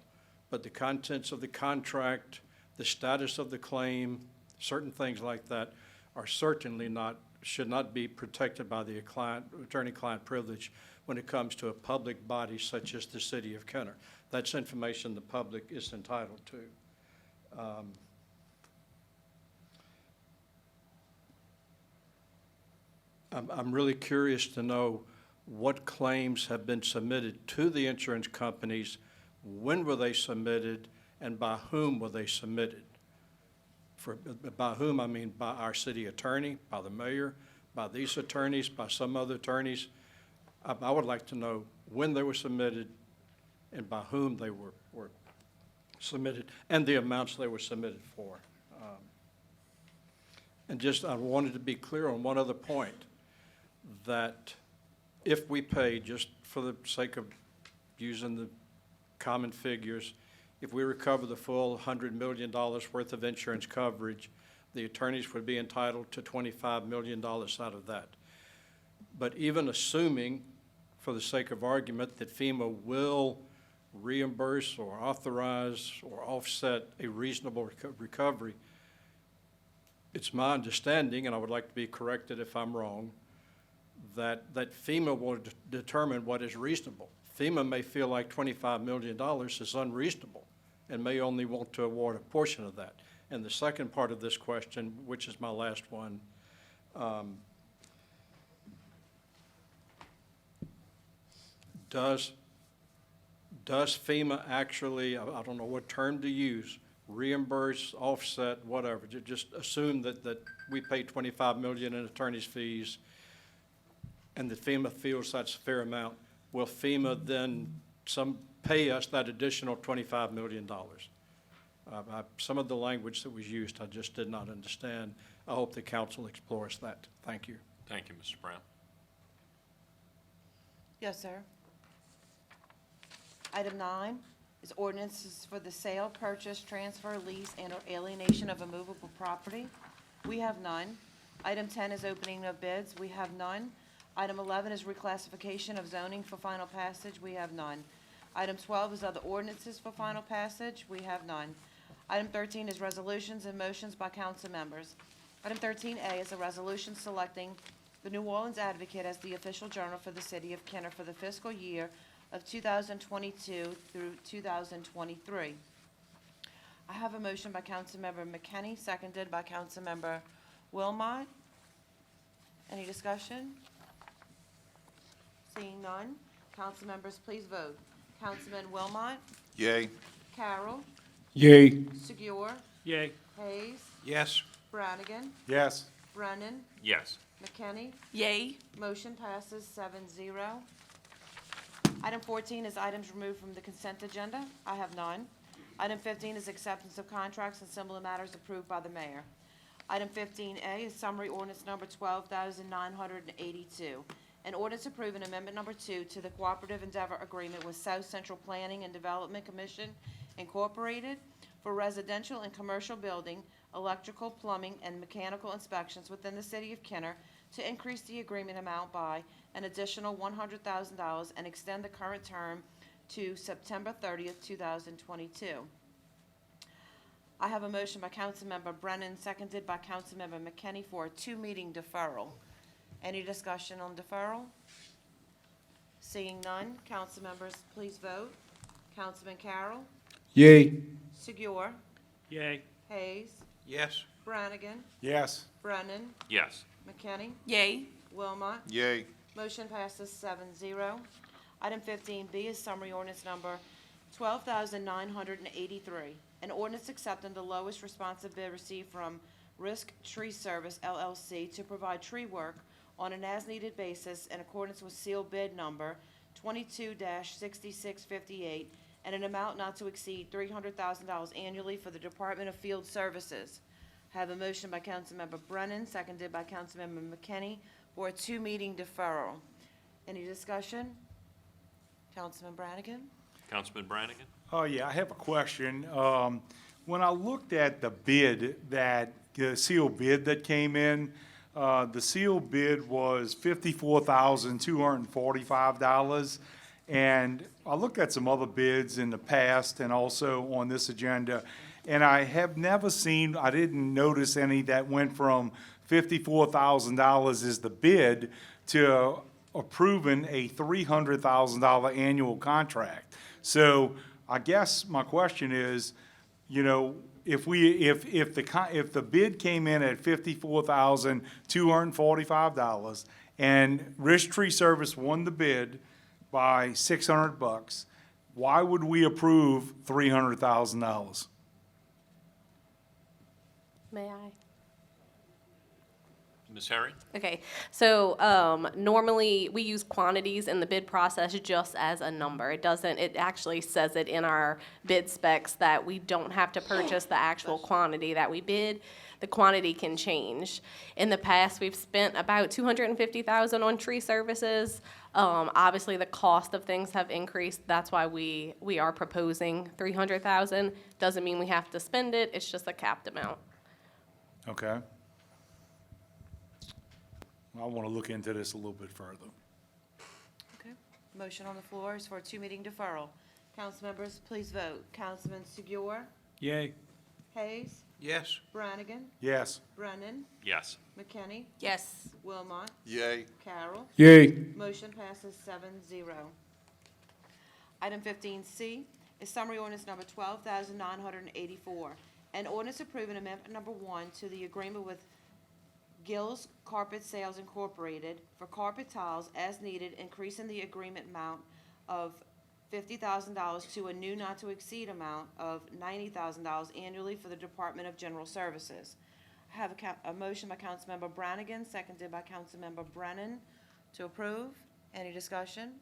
but the contents of the contract, the status of the claim, certain things like that are certainly should not be protected by the attorney-client privilege when it comes to a public body such as the City of Kenner. That's information the public is entitled to. I'm really curious to know what claims have been submitted to the insurance companies, when were they submitted, and by whom were they submitted? By whom, I mean by our city attorney, by the mayor, by these attorneys, by some other attorneys. I would like to know when they were submitted and by whom they were submitted and the amounts they were submitted for. And just, I wanted to be clear on one other point, that if we pay, just for the sake of using the common figures, if we recover the full $100 million worth of insurance coverage, the attorneys would be entitled to $25 million out of that. But even assuming, for the sake of argument, that FEMA will reimburse or authorize or offset a reasonable recovery, it's my understanding, and I would like to be corrected if I'm wrong, that FEMA will determine what is reasonable. FEMA may feel like $25 million is unreasonable and may only want to award a portion of that. And the second part of this question, which is my last one, does FEMA actually, I don't know what term to use, reimburse, offset, whatever, just assume that we pay $25 million in attorney's fees and that FEMA feels that's a fair amount, will FEMA then pay us that additional $25 million? Some of the language that was used, I just did not understand. I hope the council explores that. Thank you. Thank you, Mr. Brown. Yes, sir. Item 9 is ordinances for the sale, purchase, transfer, lease, and/or alienation of immovable property. We have none. Item 10 is opening of bids. We have none. Item 11 is reclassification of zoning for final passage. We have none. Item 12 is other ordinances for final passage. We have none. Item 13 is resolutions and motions by council members. Item 13A is a resolution selecting the New Orleans Advocate as the official journal for the city of Kenner for the fiscal year of 2022 through 2023. I have a motion by Councilmember McKinney, seconded by Councilmember Wilmot. Any discussion? Seeing none, council members, please vote. Councilman Wilmot, Yay. Carroll, Yay. Segura, Yay. Hayes, Yes. Brannigan, Yes. Brennan, Yes. McKinney. Yay. Motion passes 7-0. Item 14 is items removed from the consent agenda. I have none. Item 15 is acceptance of contracts and similar matters approved by the mayor. Item 15A is summary ordinance number 12,982. An ordinance approving amendment number 2 to the Cooperative Endeavor Agreement with South Central Planning and Development Commission Incorporated for residential and commercial building, electrical, plumbing, and mechanical inspections within the city of Kenner to increase the agreement amount by an additional $100,000 and extend the current term to September 30th, 2022. I have a motion by Councilmember Brennan, seconded by Councilmember McKinney for a 2-meeting deferral. Any discussion on deferral? Seeing none, council members, please vote. Councilman Carroll. Yay. Segur. Yay. Hayes. Yes. Brannigan. Yes. Brennan. Yes. McKinney. Yay. Wilmot. Yay. Motion passes 7-0. Item 15B is summary ordinance number 12,983. An ordinance accepting the lowest responsive bid received from Risk Tree Service LLC to provide tree work on an as-needed basis in accordance with sealed bid number 22-6658 and an amount not to exceed $300,000 annually for the Department of Field Services. I have a motion by Councilmember Brennan, seconded by Councilmember McKinney, for a 2-meeting deferral. Any discussion? Councilman Brannigan? Councilman Brannigan? Oh, yeah, I have a question. When I looked at the bid the sealed bid that came in, the sealed bid was $54,245. And I looked at some other bids in the past and also on this agenda, and I have never seen, I didn't notice any that went from $54,000 is the bid to approving a $300,000 annual contract. So I guess my question is, you know, if the bid came in at $54,245 and Risk Tree Service won the bid by $600, why would we approve $300,000? May I? Ms. Herring? Okay, so normally we use quantities in the bid process just as a number. It actually says it in our bid specs that we don't have to purchase the actual quantity that we bid. The quantity can change. In the past, we've spent about $250,000 on tree services. Obviously, the cost of things have increased. That's why we are proposing $300,000. Doesn't mean we have to spend it. It's just a capped amount. Okay. I want to look into this a little bit further. Okay. Motion on the floor is for a 2-meeting deferral. Council members, please vote. Councilman Segur. Yay. Hayes. Yes. Brannigan. Yes. Brennan. Yes. McKinney. Yes. Wilmot. Yay. Carroll. Yay. Motion passes 7-0. Item 15C is summary ordinance number 12,984. An ordinance approving amendment number 1 to the agreement with Gill's Carpet Sales Incorporated for carpet tiles as needed, increasing the agreement amount of $50,000 to a new not-to-exceed amount of $90,000 annually for the Department of General Services. I have a motion by Councilmember Brannigan, seconded by Councilmember Brennan to approve. Any discussion?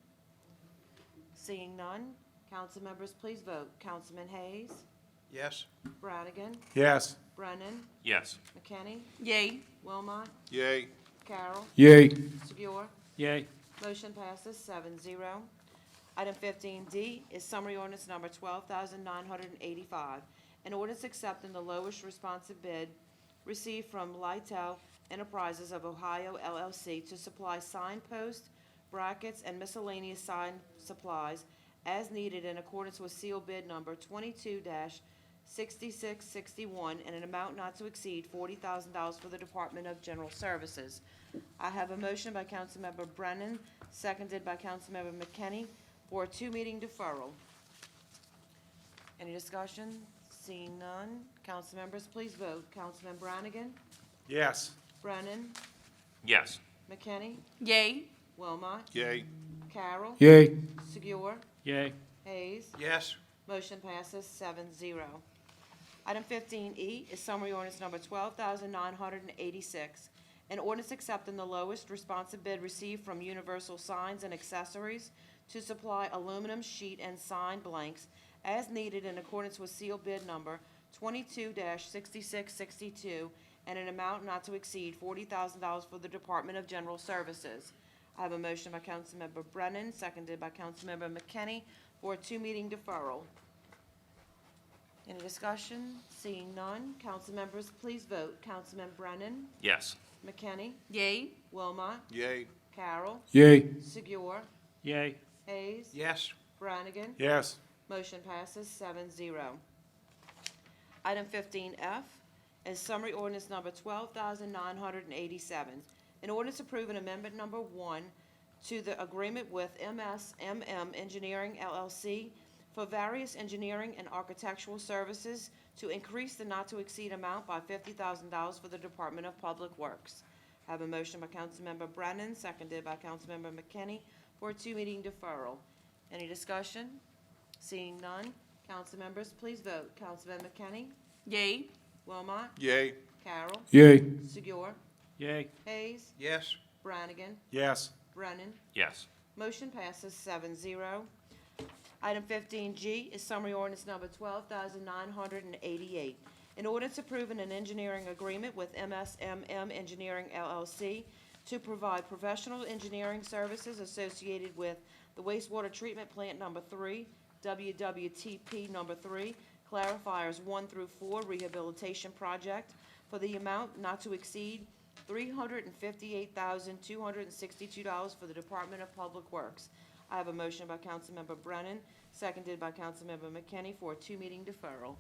Seeing none, council members, please vote. Councilman Hayes. Yes. Brannigan. Yes. Brennan. Yes. McKinney. Yay. Wilmot. Yay. Carroll. Yay. Segur. Yay. Motion passes 7-0. Item 15D is summary ordinance number 12,985. An ordinance accepting the lowest responsive bid received from Lytel Enterprises of Ohio LLC to supply signposts, brackets, and miscellaneous sign supplies as needed in accordance with seal bid number 22-6661 and an amount not to exceed $40,000 for the Department of General Services. I have a motion by Councilmember Brennan, seconded by Councilmember McKinney, for a 2-meeting deferral. Any discussion? Seeing none, council members, please vote. Councilman Brannigan. Yes. Brennan. Yes. McKinney. Yay. Wilmot. Yay. Carroll. Yay. Segur. Yay. Hayes. Yes. Motion passes 7-0. Item 15E is summary ordinance number 12,986. An ordinance accepting the lowest responsive bid received from Universal Signs and Accessories to supply aluminum sheet and sign blanks as needed in accordance with seal bid number 22-6662 and an amount not to exceed $40,000 for the Department of General Services. I have a motion by Councilmember Brennan, seconded by Councilmember McKinney, for a two-meeting deferral. Any discussion? Seeing none, council members, please vote. Councilman Brennan? Yes. McKinney? Yay. Wilmot? Yay. Carroll? Yay. Segur? Yay. Hayes? Yes. Brannigan? Yes. Motion passes 7-0. Item 15F is summary ordinance number 12,987. An ordinance approving amendment number 1 to the agreement with MSMM Engineering LLC for various engineering and architectural services to increase the not-to-exceed amount by $50,000 for the Department of Public Works. I have a motion by Councilmember Brennan, seconded by Councilmember McKinney, for a two-meeting deferral. Any discussion? Seeing none, council members, please vote. Councilman McKinney? Yay. Wilmot? Yay. Carroll? Yay. Segur? Yay. Hayes? Yes. Brannigan? Yes. Brennan? Yes. Motion passes 7-0. Item 15G is summary ordinance number 12,988. An ordinance approving an engineering agreement with MSMM Engineering LLC to provide professional engineering services associated with the wastewater treatment plant number 3, WWTP number 3, clarifiers 1 through 4 rehabilitation project for the amount not to exceed $358,262 for the Department of Public Works. I have a motion by Councilmember Brennan, seconded by Councilmember McKinney for a two-meeting deferral.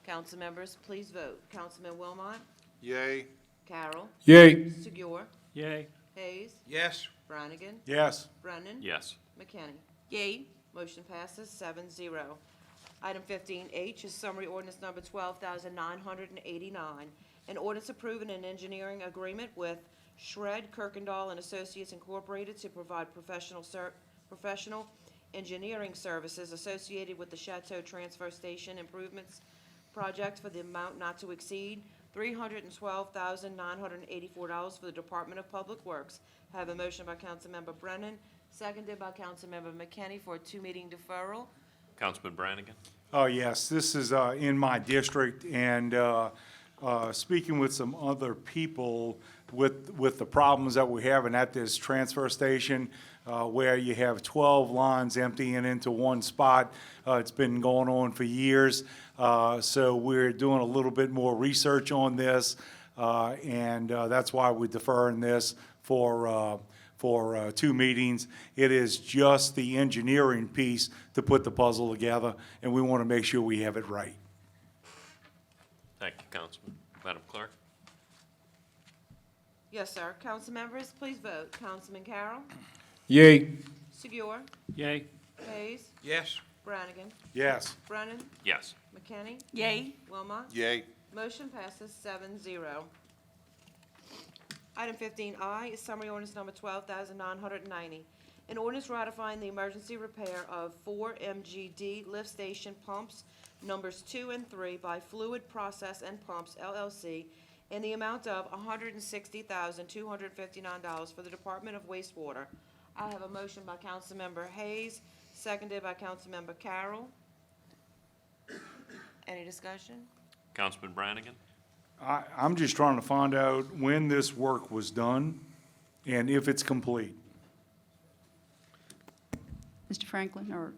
Council members, please vote. Councilman Wilmot? Yay. Carroll? Yay. Segur? Yay. Hayes? Yes. Brannigan? Yes. Brennan? Yes. McKinney? Yay. Motion passes 7-0. Item 15H is summary ordinance number 12,989. An ordinance approving an engineering agreement with Shred Kirkendall and Associates Incorporated to provide professional engineering services associated with the Chateau Transfer Station improvements project for the amount not to exceed $312,984 for the Department of Public Works. I have a motion by Councilmember Brennan, seconded by Councilmember McKinney for a two-meeting deferral. Councilman Brannigan? Oh, yes, this is in my district, and speaking with some other people with the problems that we're having at this transfer station, where you have 12 lines emptying into one spot. It's been going on for years, so we're doing a little bit more research on this, and that's why we're deferring this for two meetings. It is just the engineering piece to put the puzzle together, and we want to make sure we have it right. Thank you, Councilman. Madam Clerk? Yes, sir. Council members, please vote. Councilman Carroll? Yay. Segur? Yay. Hayes? Yes. Brannigan? Yes. Brennan? Yes. McKinney? Yay. Wilmot? Yay. Motion passes 7-0. Item 15I is summary ordinance number 12,990. An ordinance ratifying the emergency repair of 4 MGD lift station pumps numbers 2 and 3 by Fluid Process and Pumps LLC in the amount of $160,259 for the Department of Wastewater. I have a motion by Councilmember Hayes, seconded by Councilmember Carroll. Any discussion? Councilman Brannigan? I'm just trying to find out when this work was done and if it's complete. Mr. Franklin, or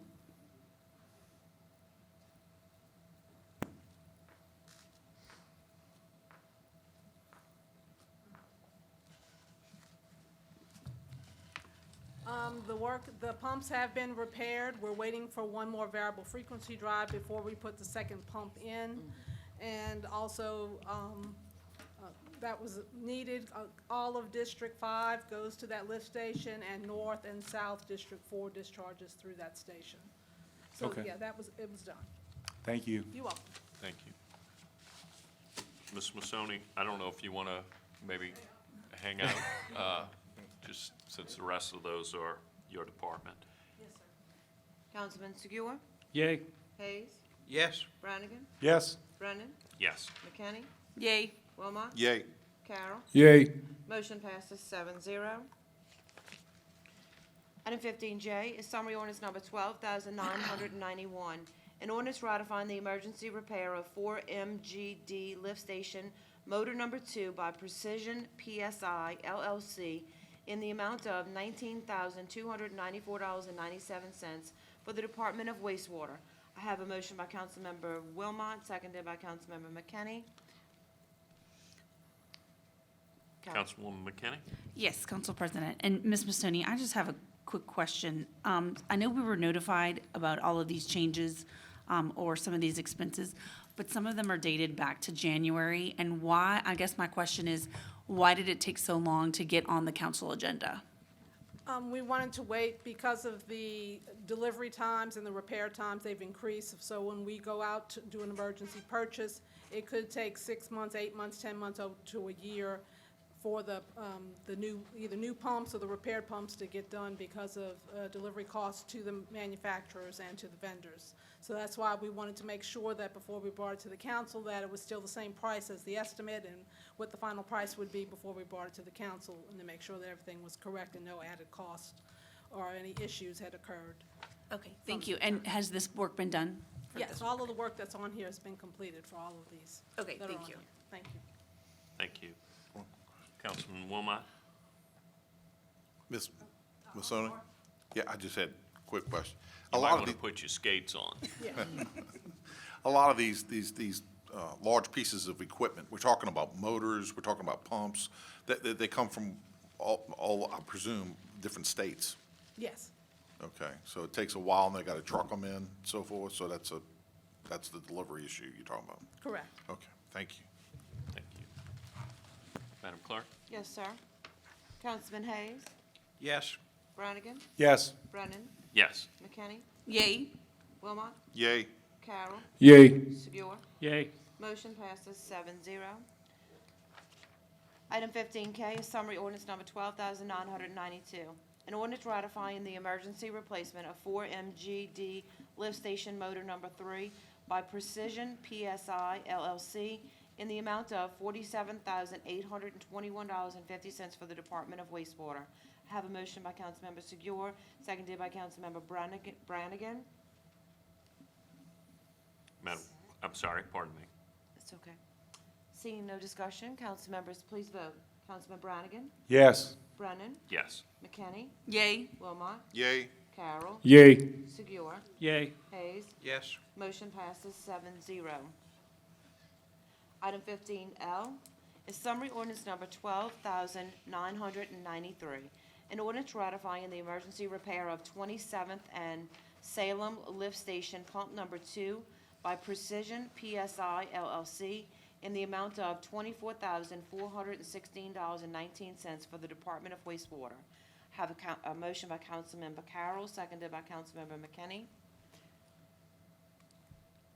the pumps have been repaired. We're waiting for one more variable frequency drive before we put the second pump in. And also, that was needed. All of District 5 goes to that lift station, and North and South District 4 discharges through that station. So, Okay. yeah, it was done. Thank you. You're welcome. Thank you. Ms. Massoni, I don't know if you want to maybe hang out, just since the rest of those are your department. Yes, sir. Councilman Segur? Yay. Hayes? Yes. Brannigan? Yes. Brennan? Yes. McKinney? Yay. Wilmot? Yay. Carroll? Yay. Motion passes 7-0. Item 15J is summary ordinance number 12,991. An ordinance ratifying the emergency repair of 4 MGD lift station motor number 2 by Precision PSI LLC in the amount of $19,294.97 for the Department of Wastewater. I have a motion by Councilmember Wilmot, seconded by Councilmember McKinney. Councilwoman McKinney? Yes, Council President. And Ms. Mastoni, I just have a quick question. I know we were notified about all of these changes, or some of these expenses, but some of them are dated back to January. And why, I guess my question is, why did it take so long to get on the council agenda? We wanted to wait because of the delivery times and the repair times, they've increased. So when we go out to do an emergency purchase, it could take 6 months, 8 months, 10 months, up to a year for the new, either new pumps or the repaired pumps to get done because of delivery costs to the manufacturers and to the vendors. So that's why we wanted to make sure that before we brought it to the council, that it was still the same price as the estimate and what the final price would be before we brought it to the council, and to make sure that everything was correct and no added cost or any issues had occurred. Okay, thank you. And has this work been done? for Yes, this? all of the work that's on here has been completed for all of these. Okay, that are thank on you. here. Thank you. Thank you. Councilman Wilmot? Ms. Masoni? Yeah, I just had a quick question. You A might lot of want to the, put your skates on. a lot of these large pieces of equipment, we're talking about motors, we're talking about pumps, that they come from all, I presume, different states. Yes. Okay, so it takes a while and they gotta truck them in, so forth, so that's the delivery issue you're talking about. Correct. Okay, thank you. Thank you. Madam Clerk? Yes, sir. Councilman Hayes, Yes. Brannigan, Yes. Brennan, Yes. McKinney, Yay. Wilmot, Yay. Carroll, Yay. Segura. Yay. Motion passes 7-0. Item 15K is summary ordinance number 12,992. An ordinance ratifying the emergency replacement of 4 MGD lift station motor number 3 by Precision PSI LLC in the amount of $47,821.50 for the Department of Wastewater. I have a motion by Councilmember Segura, seconded by Councilmember Brannigan. Madam, I'm sorry, pardon me. It's okay. Seeing no discussion, council members, please vote. Councilman Brannigan? Yes. Brennan? Yes. McKinney? Yay. Wilmot? Yay. Carroll? Yay. Segura? Yay. Hayes? Yes. Motion passes 7-0. Item 15L is summary ordinance number 12,993. An ordinance ratifying the emergency repair of 27th and Salem Lift Station Pump Number 2 by Precision PSI LLC in the amount of $24,416.19 for the Department of Wastewater. Have a motion by Councilmember Carroll, seconded by Councilmember McKinney.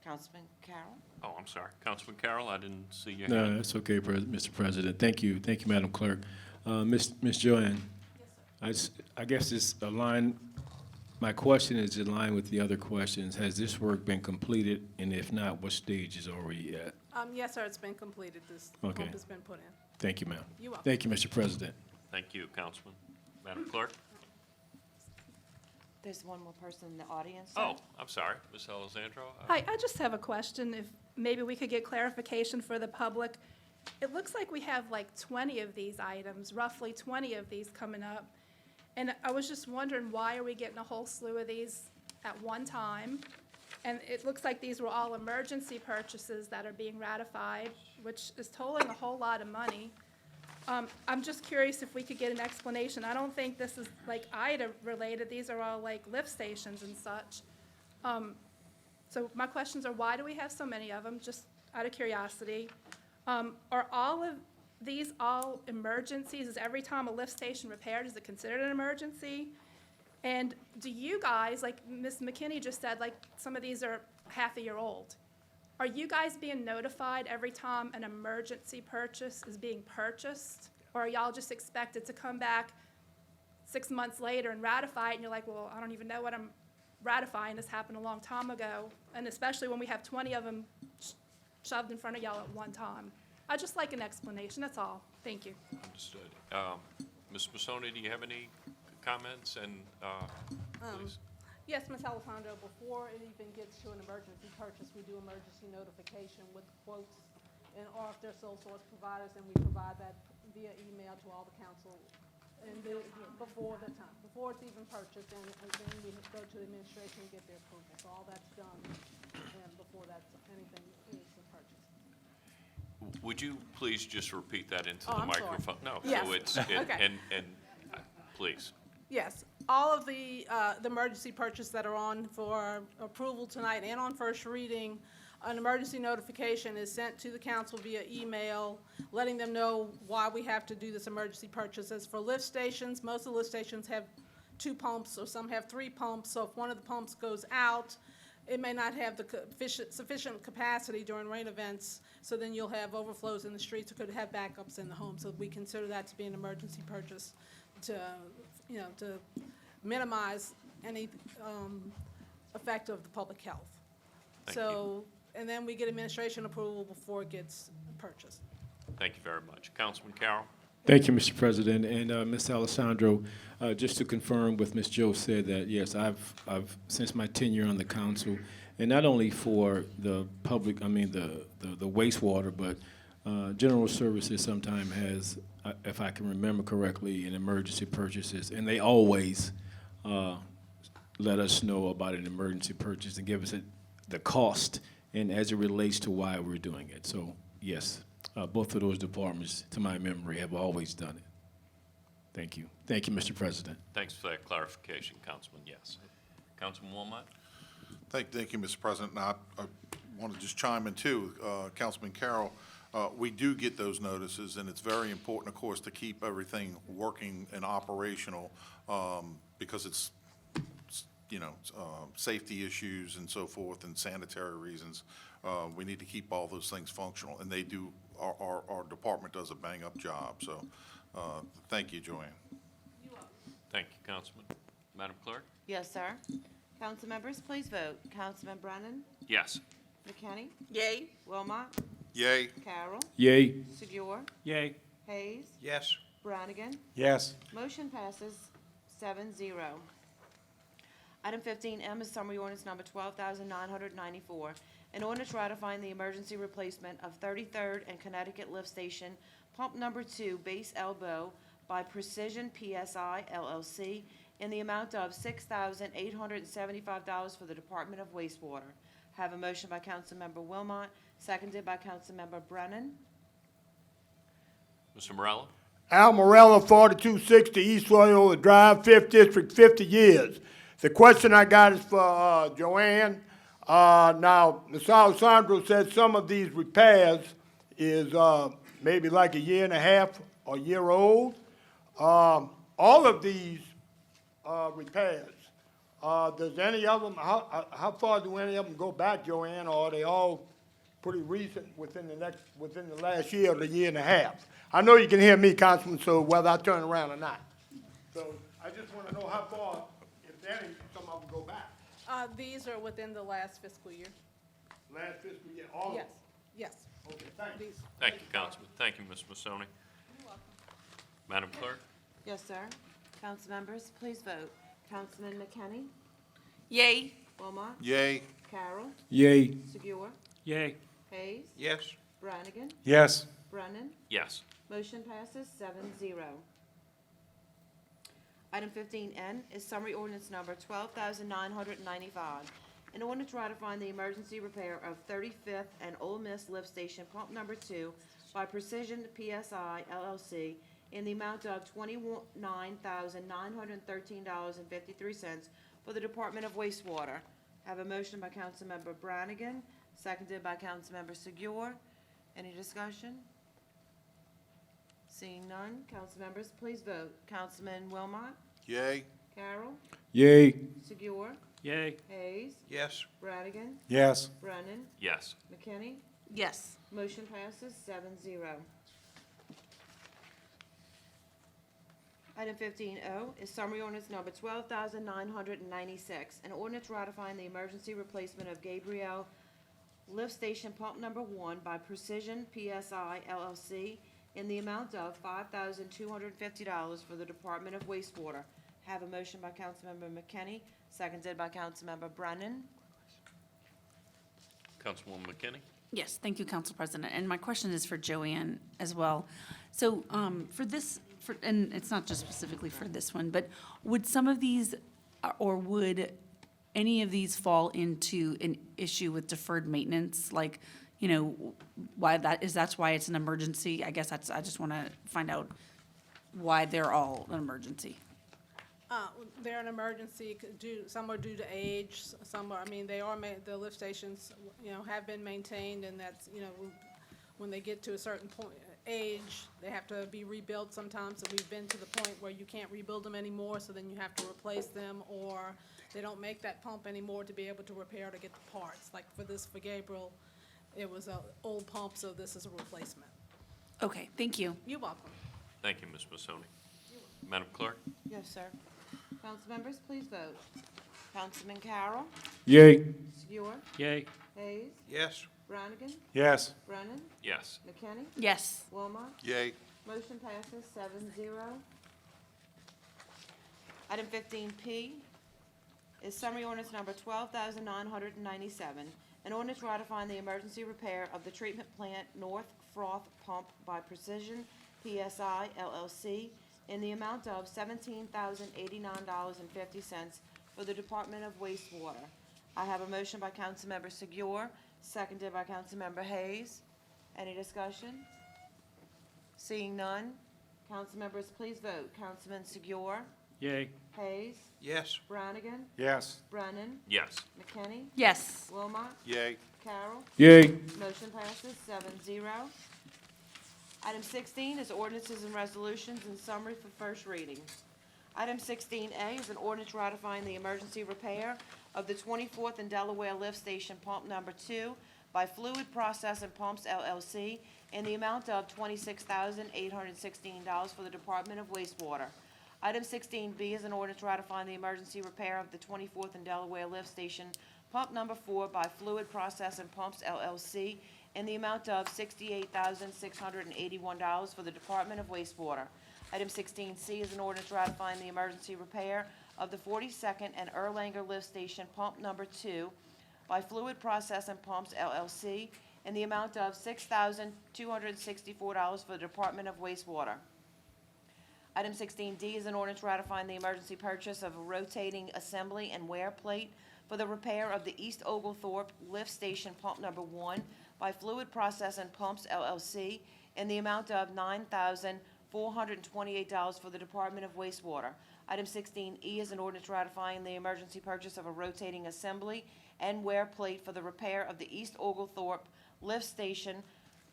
Councilman Carroll? Oh, I'm sorry. Councilman Carroll, I didn't see your No, hand. that's okay, Mr. President. Thank you, Madam Clerk. Ms. Joanne? I guess it's aligned, my question is in line with the other questions. Has this work been completed, and if not, what stage is are we at? Yes, sir, it's been completed. This Okay. pump has been put in. Thank you, ma'am. You're welcome. Thank you, Mr. President. Thank you, Councilman. Madam Clerk? There's one more person in the audience. Oh, I'm sorry. Ms. Alessandro? Hi, I just have a question, if maybe we could get clarification for the public. It looks like we have like 20 of these items, roughly 20 of these coming up. And I was just wondering, why are we getting a whole slew of these at one time? And it looks like these were all emergency purchases that are being ratified, which is totaling a whole lot of money. I'm just curious if we could get an explanation. I don't think this is like IDA related. These are all like lift stations and such. So my questions are, why do we have so many of them? Just out of curiosity. Are all of these all emergencies? Is every time a lift station repaired, is it considered an emergency? And do you guys, like Ms. McKinney just said, like some of these are half a year old. Are you guys being notified every time an emergency purchase is being purchased? Or are y'all just expected to come back 6 months later and ratify it, and you're like, well, I don't even know what I'm ratifying, this happened a long time ago, and especially when we have 20 of them shoved in front of y'all at one time? I'd just like an explanation, that's all. Thank you. Understood. Ms. Masoni, do you have any comments? And, please. Yes, Ms. Alessandro, before it even gets to an emergency purchase, we do emergency notification with quotes, and or if they're sole source providers, and we provide that via email to all the council before the time, before it's even purchased, and then we go to the administration and get their approval. So all that's done, and before anything is purchased. Would you please just repeat that into Oh, the I'm sorry. microphone? No, Yes. so it's, Okay. please. Yes, all of the emergency purchase that are on for approval tonight and on first reading, an emergency notification is sent to the council via email, letting them know why we have to do this emergency purchase. As for lift stations, most of the lift stations have 2 pumps, or some have 3 pumps, so if one of the pumps goes out, it may not have the sufficient capacity during rain events, so then you'll have overflows in the streets, or could have backups in the home. So we consider that to be an emergency purchase to minimize any effect of the public health. Thank So, and then we get administration approval before it gets purchased. Thank you very much. Councilman Carroll? Thank you, Mr. President. And Ms. Alessandro, just to confirm what Ms. Joe said, that yes, I've since my tenure on the council, and not only for the public, the wastewater, but General Services sometimes has, if I can remember correctly, an emergency purchases, and they always let us know about an emergency purchase and give us the cost and as it relates to why we're doing it. So yes. Both of those departments, to my memory, have always done it. Thank you. Thank you, Mr. President. Thanks for that clarification, Councilman. Yes. Councilman Wilmot? Thank you, Mr. President. And I want to just chime in too, Councilman Carroll. We do get those notices, and it's very important, of course, to keep everything working and operational because it's safety issues and so forth and sanitary reasons. We need to keep all those things functional, and they do. Our department does a bang-up job. So, thank you, Joanne. Thank you, Councilman. Madam Clerk? Yes, sir. Council members, please vote. Councilman Brennan? Yes. McKinney? Yay. Wilmot? Yay. Carroll? Yay. Segur? Yay. Hayes? Yes. Brannigan? Yes. Motion passes 7-0. Item 15M is summary ordinance number 12,994. An ordinance ratifying the emergency replacement of 33rd and Connecticut Lift Station, pump number 2, base elbow by Precision PSI LLC in the amount of $6,875 for the Department of Wastewater. Have a motion by Councilmember Wilmot, seconded by Councilmember Brennan. Mr. Morella? Al Morella, 4260 East Loyola Drive, 5th District, 50 years. The question I got is for Joanne. Now, Ms. Alessandro said some of these repairs is maybe like a year and a half or a year old. All of these repairs, does any of them, how far do any of them go back, Joanne, or are they all pretty recent within the last year or the year and a half? I know you can hear me, Councilman, so whether I turn around or not. So I just want to know how far, if any, some of them go back. These are within the last fiscal year. Last fiscal year, all of them? Yes. Okay, thank you. These. Thank you, Councilman. Thank you, Ms. Massoni. Madam Clerk? Yes, sir. Council members, please vote. Councilman McKinney? Yay. Wilmot? Yay. Carroll? Yay. Segur? Yay. Hayes? Yes. Brannigan? Yes. Brennan? Yes. Motion passes 7-0. Item 15N is summary ordinance number 12,995. An ordinance ratifying the emergency repair of 35th and Ole Miss Lift Station Pump Number 2 by Precision PSI LLC in the amount of $29,913.53 for the Department of Wastewater. Have a motion by Councilmember Brannigan, seconded by Councilmember Segur. Any discussion? Seeing none, council members, please vote. Councilman Wilmot? Yay. Carroll? Yay. Segur? Yay. Hayes? Yes. Brannigan? Yes. Brennan? Yes. McKinney? Yes. Motion passes 7-0. Item 15O is summary ordinance number 12,996. An ordinance ratifying the emergency replacement of Gabriel Lift Station Pump Number 1 by Precision PSI LLC in the amount of $5,250 for the Department of Wastewater. Have a motion by Councilmember McKinney, seconded by Councilmember Brennan. Councilwoman McKinney? Yes, thank you, Council President. And my question is for Joanne as well. So for and it's not just specifically for this one, but would some of these, or would any of these fall into an issue with deferred maintenance? Like, you know, that's why it's an emergency? I guess I just want to find out why they're all an emergency. They're an emergency some are due to age, some are, I mean, the lift stations, you know, have been maintained, and that's, you know, when they get to a certain point, age, they have to be rebuilt sometimes, and we've been to the point where you can't rebuild them anymore, so then you have to replace them, or they don't make that pump anymore to be able to repair to get the parts. Like for Gabriel, it was an old pump, so this is a replacement. Okay, thank you. You're welcome. Thank you, Ms. Massoni. Madam Clerk? Yes, sir. Council members, please vote. Councilman Carroll. Yay. Segur. Yay. Hayes. Yes. Brannigan. Yes. Brennan. Yes. McKinney. Yes. Wilmot. Yay. Motion passes 7-0. Item 15P is summary ordinance number 12,997, an ordinance ratifying the emergency repair of the treatment plant North Froth Pump by Precision PSI LLC in the amount of $17,089.50 for the Department of Wastewater. I have a motion by Councilmember Segur, seconded by Councilmember Hayes. Any discussion? Seeing none, council members, please vote. Councilman Segur. Yay. Hayes. Yes. Brannigan. Yes. Brennan. Yes. McKinney. Yes. Wilmot. Yay. Carroll. Yay. Motion passes 7-0. Item 16 is ordinances and resolutions in summary for first reading. Item 16A is an ordinance ratifying the emergency repair of the 24th and Delaware Lift Station Pump Number 2 by Fluid Process and Pumps LLC in the amount of $26,816 for the Department of Wastewater. Item 16B is an ordinance ratifying the emergency repair of the 24th and Delaware Lift Station Pump Number 4 by Fluid Process and Pumps LLC in the amount of $68,681 for the Department of Wastewater. Item 16C is an ordinance ratifying the emergency repair of the 42nd and Erlanger Lift Station Pump Number 2 by Fluid Process and Pumps LLC in the amount of $6,264 for the Department of Wastewater. Item 16D is an ordinance ratifying the emergency purchase of a rotating assembly and wear plate for the repair of the East Oglethorpe Lift Station Pump Number 1 by Fluid Process and Pumps LLC in the amount of $9,428 for the Department of Wastewater. Item 16E is an ordinance ratifying the emergency purchase of a rotating assembly and wear plate for the repair of the East Oglethorpe Lift Station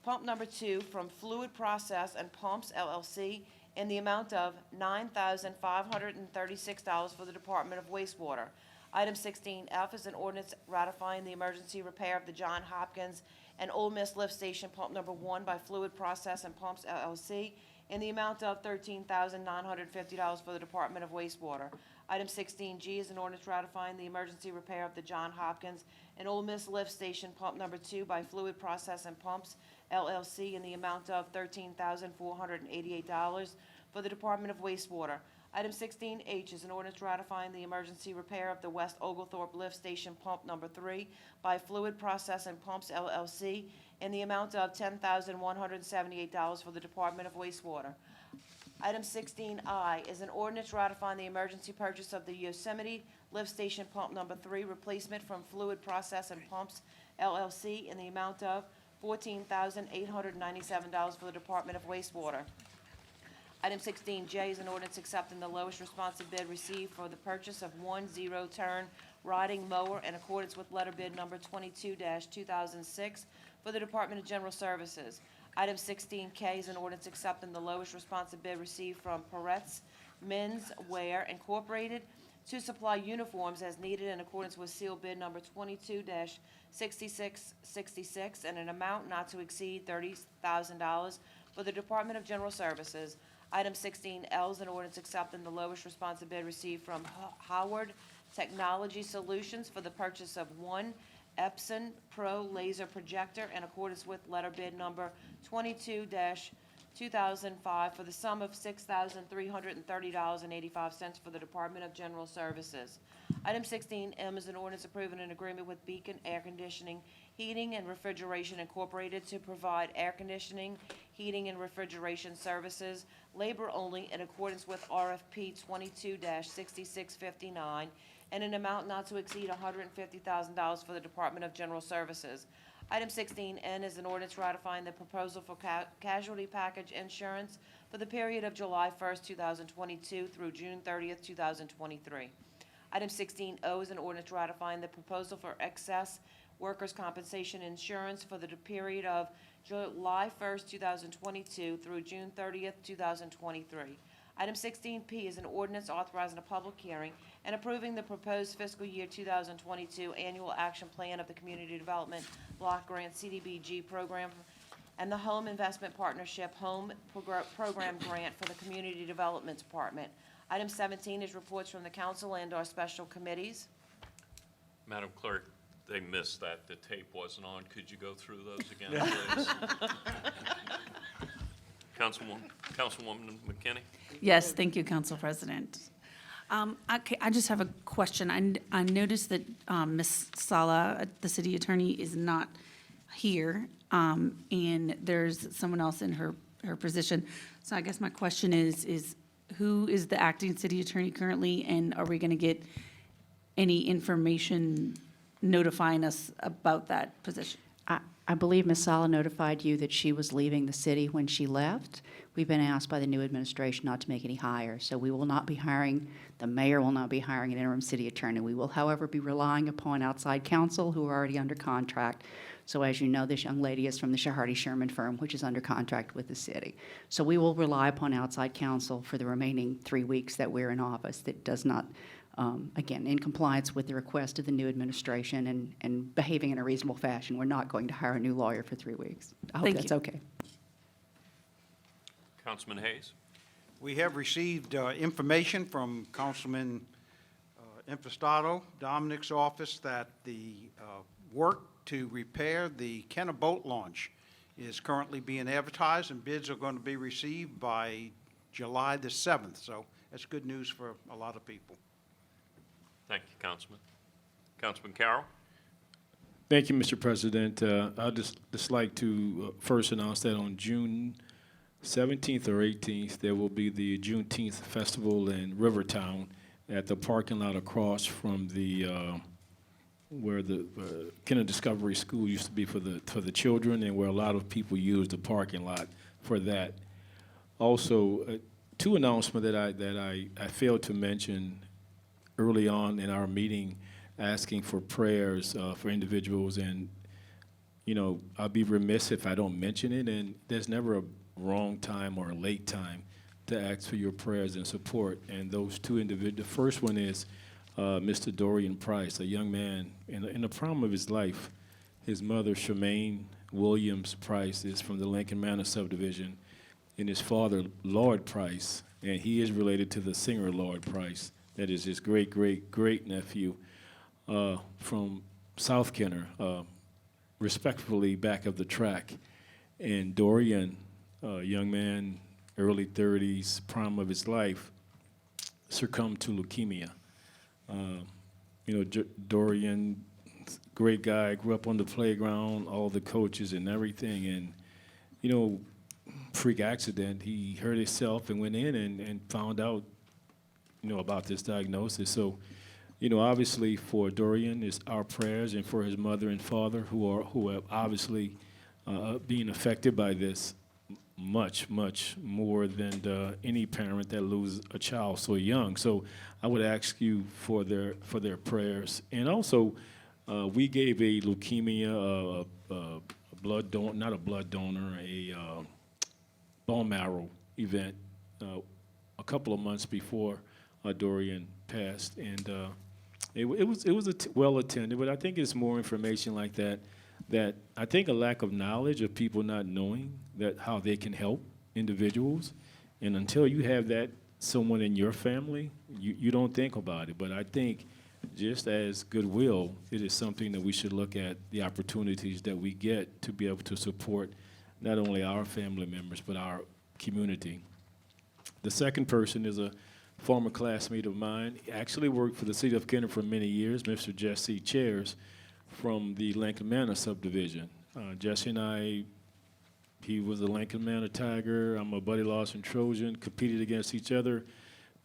Pump Number 2 from Fluid Process and Pumps LLC in the amount of $9,536 for the Department of Wastewater. Item 16F is an ordinance ratifying the emergency repair of the John Hopkins and Ole Miss Lift Station Pump Number 1 by Fluid Process and Pumps LLC in the amount of $13,950 for the Department of Wastewater. Item 16G is an ordinance ratifying the emergency repair of the John Hopkins and Ole Miss Lift Station Pump Number 2 by Fluid Process and Pumps LLC in the amount of $13,488 for the Department of Wastewater. Item 16H is an ordinance ratifying the emergency repair of the West Oglethorpe Lift Station Pump Number 3 by Fluid Process and Pumps LLC in the amount of $10,178 for the Department of Wastewater. Item 16I is an ordinance ratifying the emergency purchase of the Yosemite Lift Station Pump Number 3 replacement from Fluid Process and Pumps LLC in the amount of $14,897 for the Department of Wastewater. Item 16J is an ordinance accepting the lowest responsive bid received for the purchase of one zero-turn riding mower in accordance with letter bid number 22-2006 for the Department of General Services. Item 16K is an ordinance accepting the lowest responsive bid received from Peretz Men's Wear Incorporated to supply uniforms as needed in accordance with seal bid number 22-6666 and an amount not to exceed $30,000 for the Department of General Services. Item 16L is an ordinance accepting the lowest responsive bid received from Howard Technology Solutions for the purchase of one Epson Pro laser projector in accordance with letter bid number 22-2005 for the sum of $6,330.85 for the Department of General Services. Item 16M is an ordinance approving an agreement with Beacon Air Conditioning, Heating, and Refrigeration Incorporated to provide air conditioning, heating, and refrigeration services, labor only, in accordance with RFP 22-6659, and an amount not to exceed $150,000 for the Department of General Services. Item 16N is an ordinance ratifying the proposal for casualty package insurance for the period of July 1st, 2022 through June 30th, 2023. Item 16O is an ordinance ratifying the proposal for excess workers' compensation insurance for the period of July 1st, 2022 through June 30th, 2023. Item 16P is an ordinance authorizing a public hearing and approving the proposed fiscal year 2022 annual action plan of the Community Development Block Grant CDBG program and the Home Investment Partnership Home Program Grant for the Community Development Department. Item 17 is reports from the council and our special committees. Madam Clerk, they missed that. The tape wasn't on. Could you go through those again, please? Councilwoman McKinney? Yes, thank you, Council President. I just have a question. I noticed that Ms. Sala, the city attorney, is not here, and there's someone else in her position. So I guess my question is who is the acting city attorney currently, and are we going to get any information notifying us about that position? I believe Ms. Sala notified you that she was leaving the city when she left. We've been asked by the new administration not to make any hires, so we will not be hiring, the mayor will not be hiring an interim city attorney. We will, however, be relying upon outside counsel who are already under contract. So as you know, this young lady is from the Shahardy Sherman firm, which is under contract with the city. So we will rely upon outside counsel for the remaining 3 weeks that we're in office. That does not, again, in compliance with the request of the new administration and behaving in a reasonable fashion, we're not going to hire a new lawyer for 3 weeks. I hope that's okay. Councilman Hayes? We have received information from Councilman Impastato, Dominic's office, that the work to repair the Kenner boat launch is currently being advertised, and bids are going to be received by July the 7th. So that's good news for a lot of people. Thank you, Councilman. Councilman Carroll? Thank you, Mr. President. I'd just like to first announce that on June 17th or 18th, there will be the Juneteenth Festival in Rivertown at the parking lot across from the where the Kenner Discovery School used to be for the children, and where a lot of people use the parking lot for that. Also, two announcements that I failed to mention early on in our meeting, asking for prayers for individuals, and I'll be remiss if I don't mention it, and there's never a wrong time or a late time to ask for your prayers and support. And those two individuals, the first one is Mr. Dorian Price, a young man in the prime of his life. His mother, Charmaine Williams Price, is from the Lincoln Manor subdivision, and his father, Lord Price, and he is related to the singer Lord Price. That is his great-great-great-nephew from South Kenner, respectfully back of the track. And Dorian, young man, early 30s, prime of his life, succumbed to leukemia. Dorian, great guy, grew up on the playground, all the coaches and everything, and, freak accident, he hurt himself and went in and found out, about this diagnosis. So, obviously for Dorian, it's our prayers, and for his mother and father who are obviously being affected by this much more than any parent that loses a child so young. So I would ask you for their prayers. And also, we gave a leukemia, a blood donor, not a blood donor, a bone marrow event a couple of months before Dorian passed, and it was well attended. But I think it's more information like that I think a lack of knowledge of people not knowing that how they can help individuals, and until you have that someone in your family, you don't think about it. But I think just as goodwill, it is something that we should look at the opportunities that we get to be able to support not only our family members but our community. The second person is a former classmate of mine. He actually worked for the city of Kenner for many years, Mr. Jesse Chairs from the Lincoln Manor subdivision. Jesse and I, he was a Lincoln Manor Tiger, I'm a Buddy Lawson Trojan, competed against each other,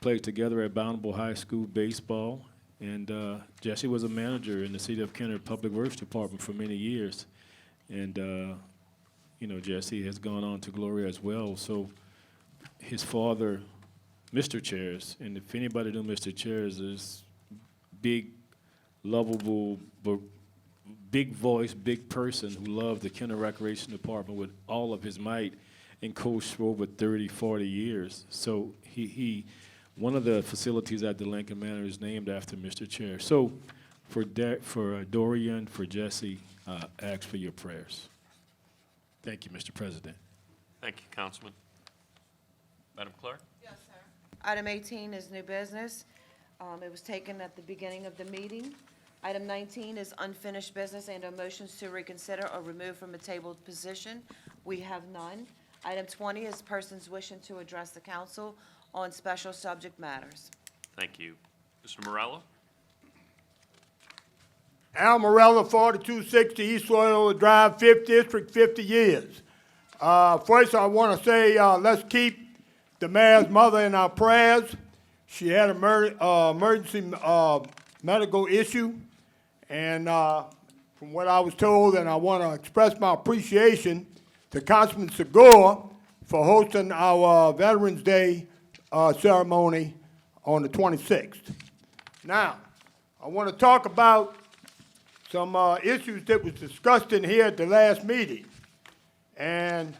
played together at Bountiful High School baseball, and Jesse was a manager in the city of Kenner Public Works Department for many years. And, you know, Jesse has gone on to glory as well. So his father, Mr. Chairs, and if anybody knew Mr. Chairs, is big, lovable, but big voice, big person who loved the Kenner Recreation Department with all of his might and coached for over 30, 40 years. So he one of the facilities at the Lincoln Manor is named after Mr. Chair. So for Dorian, for Jesse, ask for your prayers. Thank you, Mr. President. Thank you, Councilman. Madam Clerk? Yes, sir. Item 18 is new business. It was taken at the beginning of the meeting. Item 19 is unfinished business and or motions to reconsider or remove from a tabled position. We have none. Item 20 is persons wishing to address the council on special subject matters. Thank you. Mr. Morello? Al Morella, 4260 East Loyola Drive, 5th District, 50 years. First, I want to say let's keep the mayor's mother in our prayers. She had an emergency medical issue, and from what I was told, and I want to express my appreciation to Councilman Segura for hosting our Veterans Day ceremony on the 26th. Now, I want to talk about some issues that was discussed in here at the last meeting. And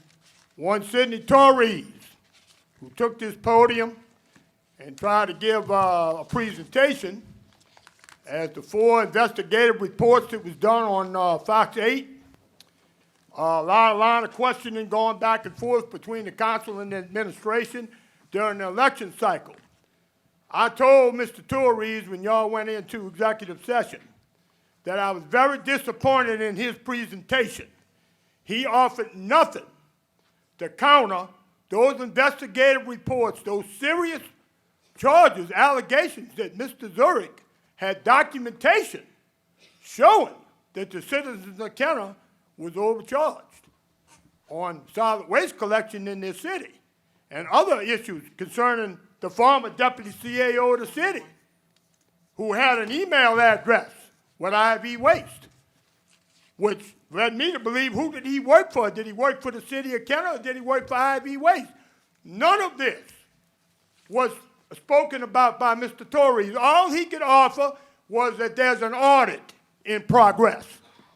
one Sidney Torres, who took this podium and tried to give a presentation as the 4 investigative reports that was done on Fox 8. A line of questioning going back and forth between the council and the administration during the election cycle. I told Mr. Torres when y'all went into executive session that I was very disappointed in his presentation. He offered nothing to counter those investigative reports, those serious charges, allegations that Mr. Zurich had documentation showing that the citizens of Kenner was overcharged on solid waste collection in this city and other issues concerning the former deputy CAO of the city who had an email address with IV Waste, which led me to believe, who did he work for? Did he work for the city of Kenner or did he work for IV Waste? None of this was spoken about by Mr. Torres. All he could offer was that there's an audit in progress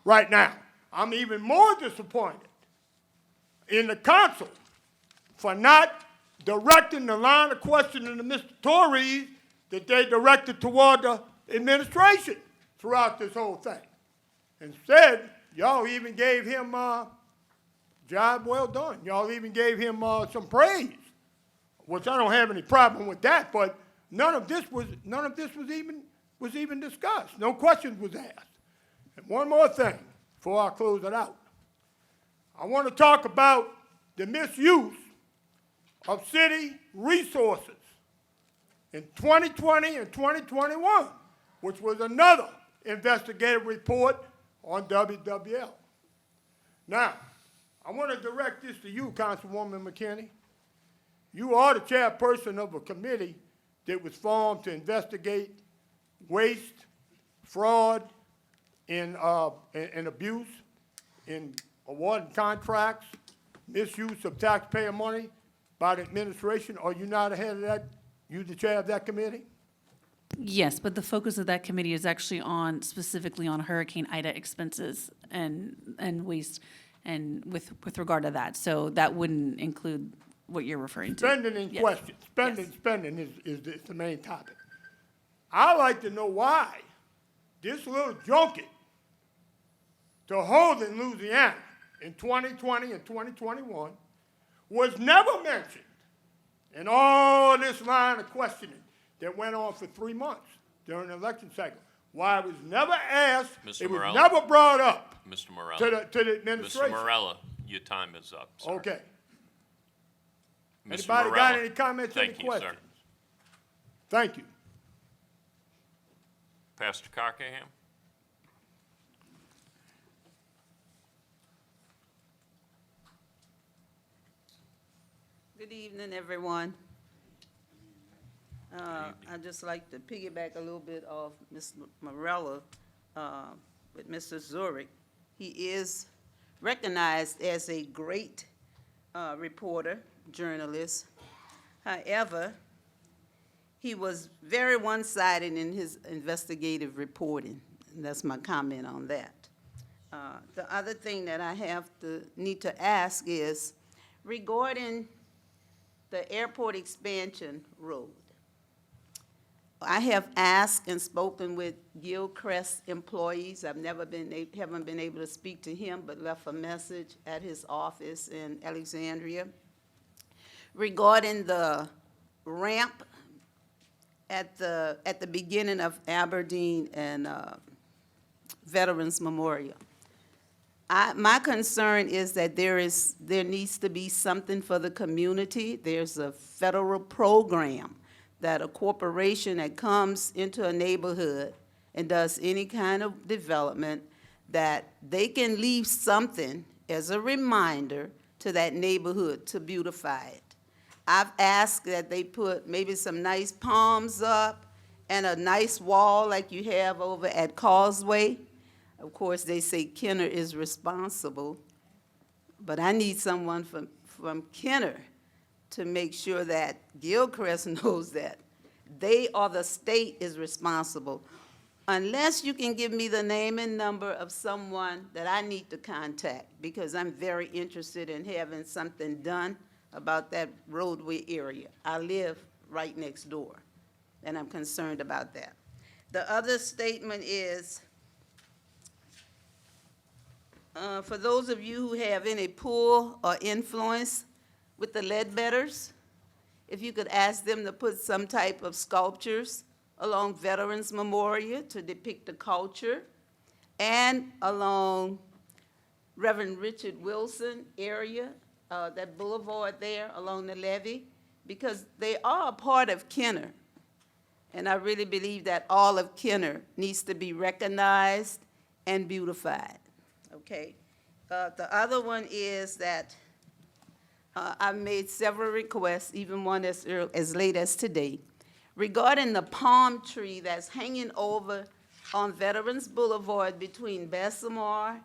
right now. I'm even more disappointed in the council for not directing the line of questioning to Mr. Torres that they directed toward the administration throughout this whole thing. Instead, y'all even gave him job well done. Y'all even gave him some praise, which I don't have any problem with that. But none of this was even discussed. No questions was asked. And one more thing before I close it out, I want to talk about the misuse of city resources in 2020 and 2021, which was another investigative report on WWL. Now, I want to direct this to you, Councilwoman McKinney. You are the chairperson of a committee that was formed to investigate waste, fraud, and abuse in awarding contracts, misuse of taxpayer money by the administration. Are you not ahead of that? You the chair of that committee? Yes, but the focus of that committee is actually specifically on Hurricane Ida expenses and waste and with regard to that. So that wouldn't include what you're referring to. Spending in Yes. question. Spending is the main topic. I'd like to know why this little junket to hold in Louisiana in 2020 and 2021 was never mentioned in all this line of questioning that went on for 3 months during the election cycle. Why it was never asked, Mr. it was Morella. never brought up Mr. Morella. to the administration. Mr. Morella, your time is up, sir. Okay. Mr. Anybody Morella. got any comments, any Thank you, sir. questions? Thank you. Pastor Cockerham? Good evening, everyone. I'd just like to piggyback a little bit off Ms. Morella with Mr. Zurich. He is recognized as a great reporter, journalist. However, he was very one-sided in his investigative reporting, and that's my comment on that. The other thing that I need to ask is regarding the airport expansion road. I have asked and spoken with Gilchrist employees. I've haven't been able to speak to him, but left a message at his office in Alexandria regarding the ramp at the beginning of Aberdeen and Veterans Memorial. My concern is that there needs to be something for the community. There's a federal program that a corporation that comes into a neighborhood and does any kind of development, that they can leave something as a reminder to that neighborhood to beautify it. I've asked that they put maybe some nice palms up and a nice wall like you have over at Causeway. Of course, they say Kenner is responsible, but I need someone from Kenner to make sure that Gilchrist knows that they or the state is responsible. Unless you can give me the name and number of someone that I need to contact, because I'm very interested in having something done about that roadway area. I live right next door, and I'm concerned about that. The other statement is, for those of you who have any pull or influence with the Ledbetters, if you could ask them to put some type of sculptures along Veterans Memorial to depict the culture, and along Reverend Richard Wilson area, that boulevard there along the levee, because they are a part of Kenner. And I really believe that all of Kenner needs to be recognized and beautified. Okay. The other one is that I've made several requests, even one as late as today, regarding the palm tree that's hanging over on Veterans Boulevard between Bessemer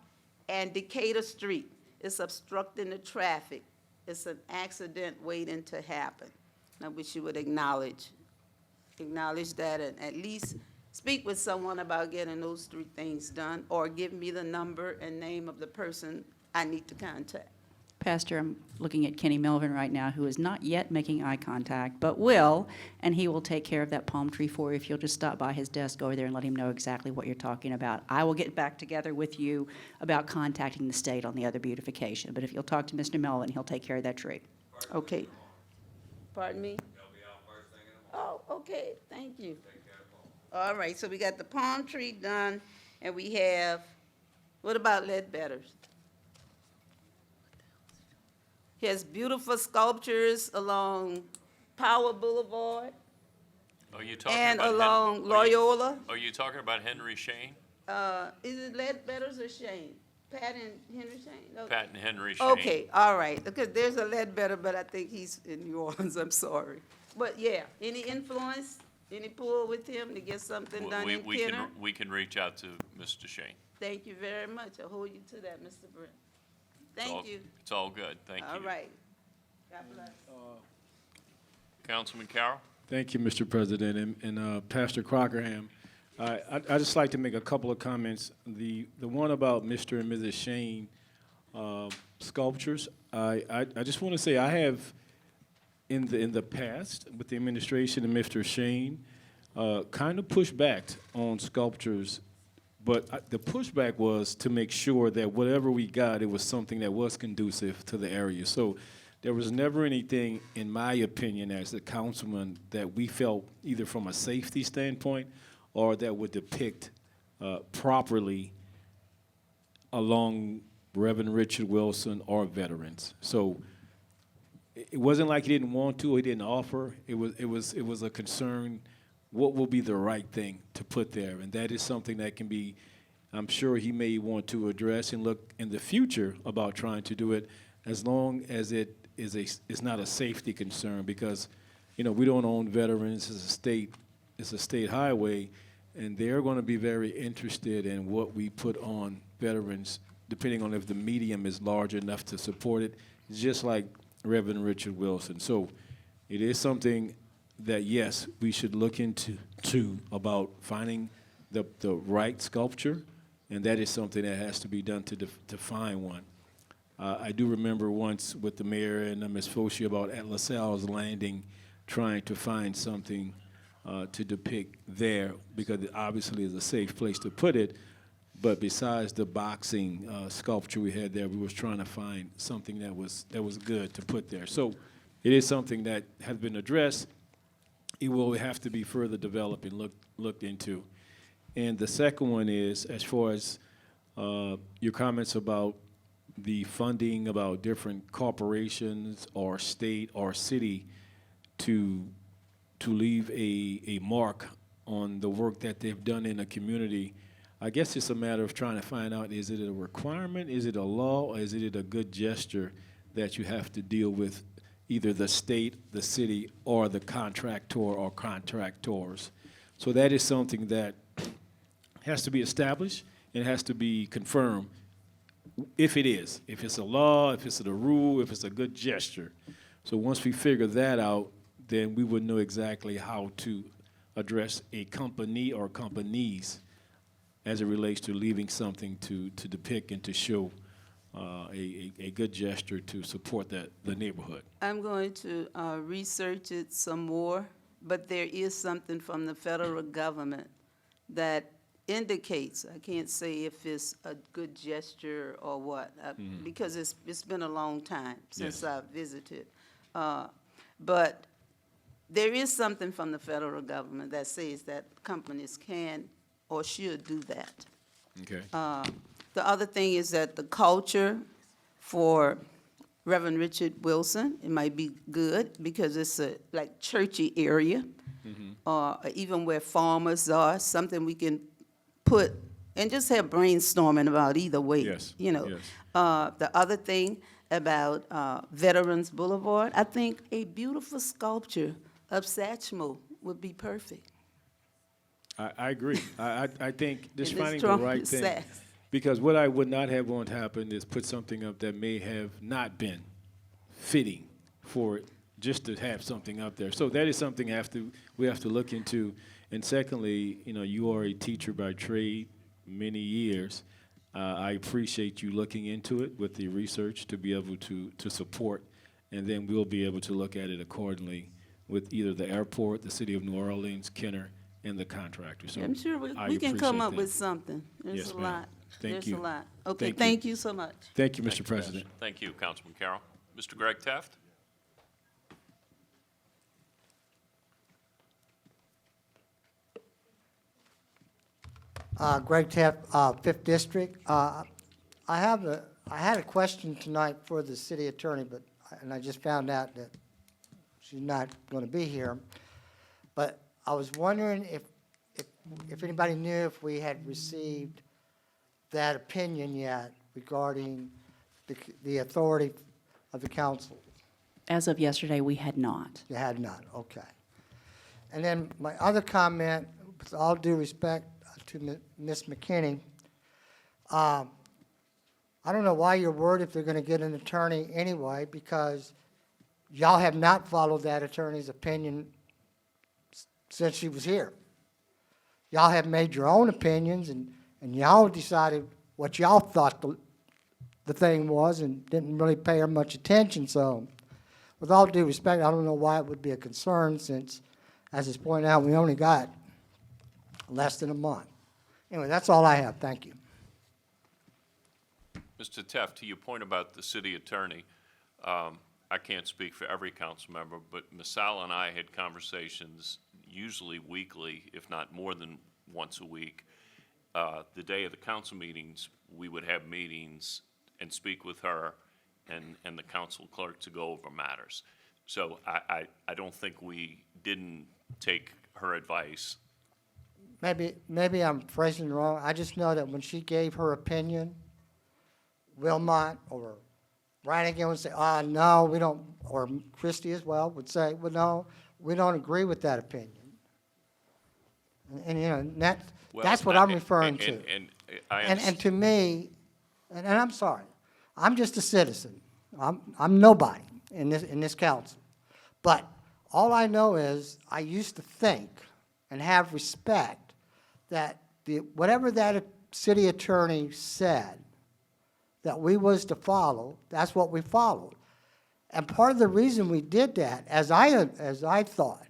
and Decatur Street. It's obstructing the traffic. It's an accident waiting to happen. I wish you would acknowledge that, and at least speak with someone about getting those 3 things done, or give me the number and name of the person I need to contact. Pastor, I'm looking at Kenny Melvin right now, who is not yet making eye contact, but will, and he will take care of that palm tree for you if you'll just stop by his desk over there and let him know exactly what you're talking about. I will get back together with you about contacting the state on the other beautification, but if you'll talk to Mr. Melvin, he'll take care of that tree. Okay. Pardon me? Oh, okay, thank you. All right, so we got the palm tree done, and we have, what about Ledbetter's? He has beautiful sculptures along Power Boulevard Are you talking and about along Loyola. Are you talking about Henry Shane? Is it Ledbetter's or Shane? Pat and Henry Shane? No. Pat and Henry Shane. Okay, all right, because there's a Ledbetter, but I think he's in New Orleans, I'm sorry. But yeah, any influence, any pull with him to get something done in Kenner? We can reach out to Mr. Shane. Thank you very much. I'll hold you to that, Mr. Brent. Thank you. It's all good, thank you. All right. God bless. Councilman Carroll? Thank you, Mr. President, and Pastor Crockerham. I'd just like to make a couple of comments. The one about Mr. and Mrs. Shane sculptures, I just want to say I have, in the past, with the administration and Mr. Shane, kind of pushed back on sculptures, but the pushback was to make sure that whatever we got, it was something that was conducive to the area. So there was never anything, in my opinion, as a councilman, that we felt either from a safety standpoint or that would depict properly along Reverend Richard Wilson or veterans. So it wasn't like he didn't want to or he didn't offer. It was a concern, what will be the right thing to put there? And that is something that can be, I'm sure he may want to address and look in the future about trying to do it, as long as it's not a safety concern, because, you know, we don't own veterans. It's a state highway, and they're going to be very interested in what we put on veterans, depending on if the medium is large enough to support it, just like Reverend Richard Wilson. So it is something that, yes, we should look into about finding the right sculpture, and that is something that has to be done to find one. I do remember once with the mayor and Ms. Foshi about at LaSalle's Landing, trying to find something to depict there, because it obviously is a safe place to put it. But besides the boxing sculpture we had there, we was trying to find something that was good to put there. So it is something that has been addressed. It will have to be further developed and looked into. And the second one is, as far as your comments about the funding, about different corporations or state or city to leave a mark on the work that they've done in a community. I guess it's a matter of trying to find out, is it a requirement, is it a law, or is it a good gesture that you have to deal with either the state, the city, or the contractor or contractors? So that is something that has to be established and has to be confirmed, if it's a law, if it's a rule, if it's a good gesture. So once we figure that out, then we would know exactly how to address a company or companies as it relates to leaving something to depict and to show a good gesture to support the neighborhood. I'm going to research it some more, but there is something from the federal government that indicates, I can't say if it's a good gesture or what, because it's been a long time since I've visited. But there is something from the federal government that says that companies can or should do that. Okay. The other thing is that the culture for Reverend Richard Wilson, it might be good because it's a like churchy area, or even where farmers are, something we can put and just have brainstorming about either way. Yes. You know. Yes. The other thing about Veterans Boulevard, I think a beautiful sculpture of Satchmo would be perfect. I agree. I think just And it's finding the strong right thing. sex. Because what I would not have want to happen is put something up that may have not been fitting for it, just to have something up there. So that is something we have to look into. And secondly, you know, you are a teacher by trade, many years. I appreciate you looking into it with the research to be able to support, and then we'll be able to look at it accordingly with either the airport, the city of New Orleans, Kenner, and the contractor. So I'm sure I we can come appreciate up that. with something. There's Yes, a ma'am. lot. Thank There's you. a lot. Okay, Thank you. thank you so much. Thank you, Mr. Thank you, President. Thank you, Councilman Carroll. Mr. Greg Taft? Greg Taft, 5th District. I had a question tonight for the city attorney, and I just found out that she's not going to be here. But I was wondering if anybody knew if we had received that opinion yet regarding the authority of the council. As of yesterday, we had not. You had not, okay. And then my other comment, with all due respect to Ms. McKinney, I don't know why you're worried if they're going to get an attorney anyway, because y'all have not followed that attorney's opinion since she was here. Y'all have made your own opinions, and y'all decided what y'all thought the thing was and didn't really pay her much attention. So with all due respect, I don't know why it would be a concern since, as is pointed out, we only got less than a month. Anyway, that's all I have. Thank you. Mr. Taft, to your point about the city attorney, I can't speak for every council member, but Ms. Sal and I had conversations usually weekly, if not more than once a week. The day of the council meetings, we would have meetings and speak with her and the council clerk to go over matters. So I don't think we didn't take her advice. Maybe I'm phrasing it wrong. I just know that when she gave her opinion, Wilmot or Brannigan would say, no, we don't, or Christie as well would say, well, no, we don't agree with that opinion. And you know, that's what I'm referring to. And to me, and I'm sorry, I'm just a citizen. I'm nobody in this council. But all I know is I used to think and have respect that whatever that city attorney said that we was to follow, that's what we followed. And part of the reason we did that, as I thought,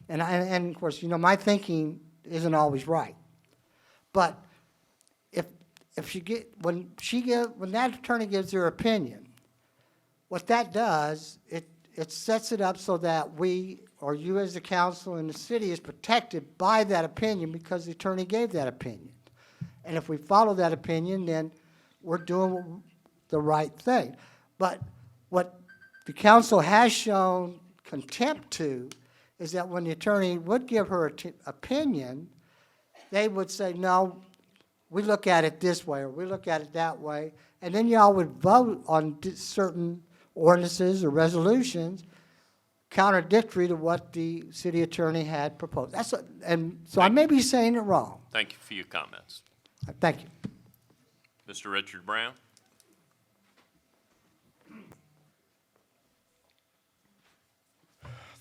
and of course, you know, my thinking isn't always right, but when that attorney gives their opinion, what that does, it sets it up so that we, or you as the council and the city, is protected by that opinion because the attorney gave that opinion. And if we follow that opinion, then we're doing the right thing. But what the council has shown contempt to is that when the attorney would give her opinion, they would say, no, we look at it this way, or we look at it that way, and then y'all would vote on certain ordinances or resolutions contradictory to what the city attorney had proposed. So I may be saying it wrong. Thank you for your comments. Thank you. Mr. Richard Brown?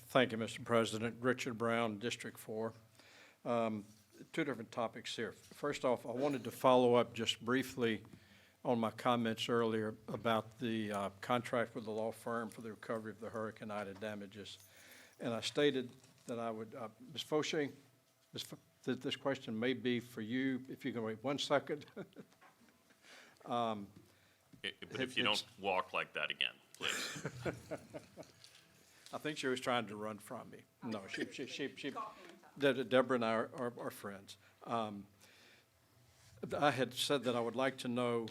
Thank you, Mr. President. Richard Brown, District 4. Two different topics here. First off, I wanted to follow up just briefly on my comments earlier about the contract with the law firm for the recovery of the Hurricane Ida damages. And I stated that I would, Ms. Fauché, that this question may be for you, if you can wait 1 second. But if you don't walk like that again, please. I think she was trying to run from me. No, Deborah and I are friends. I had said that I would like to know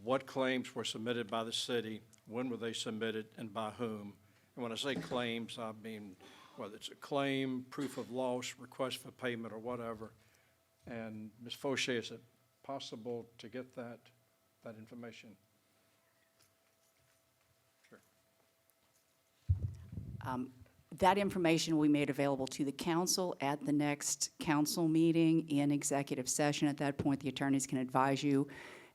what claims were submitted by the city, when were they submitted, and by whom. And when I say claims, I mean whether it's a claim, proof of loss, request for payment, or whatever. And Ms. Fauché, is it possible to get that information? Sure. That information we made available to the council at the next council meeting in executive session. At that point, the attorneys can advise you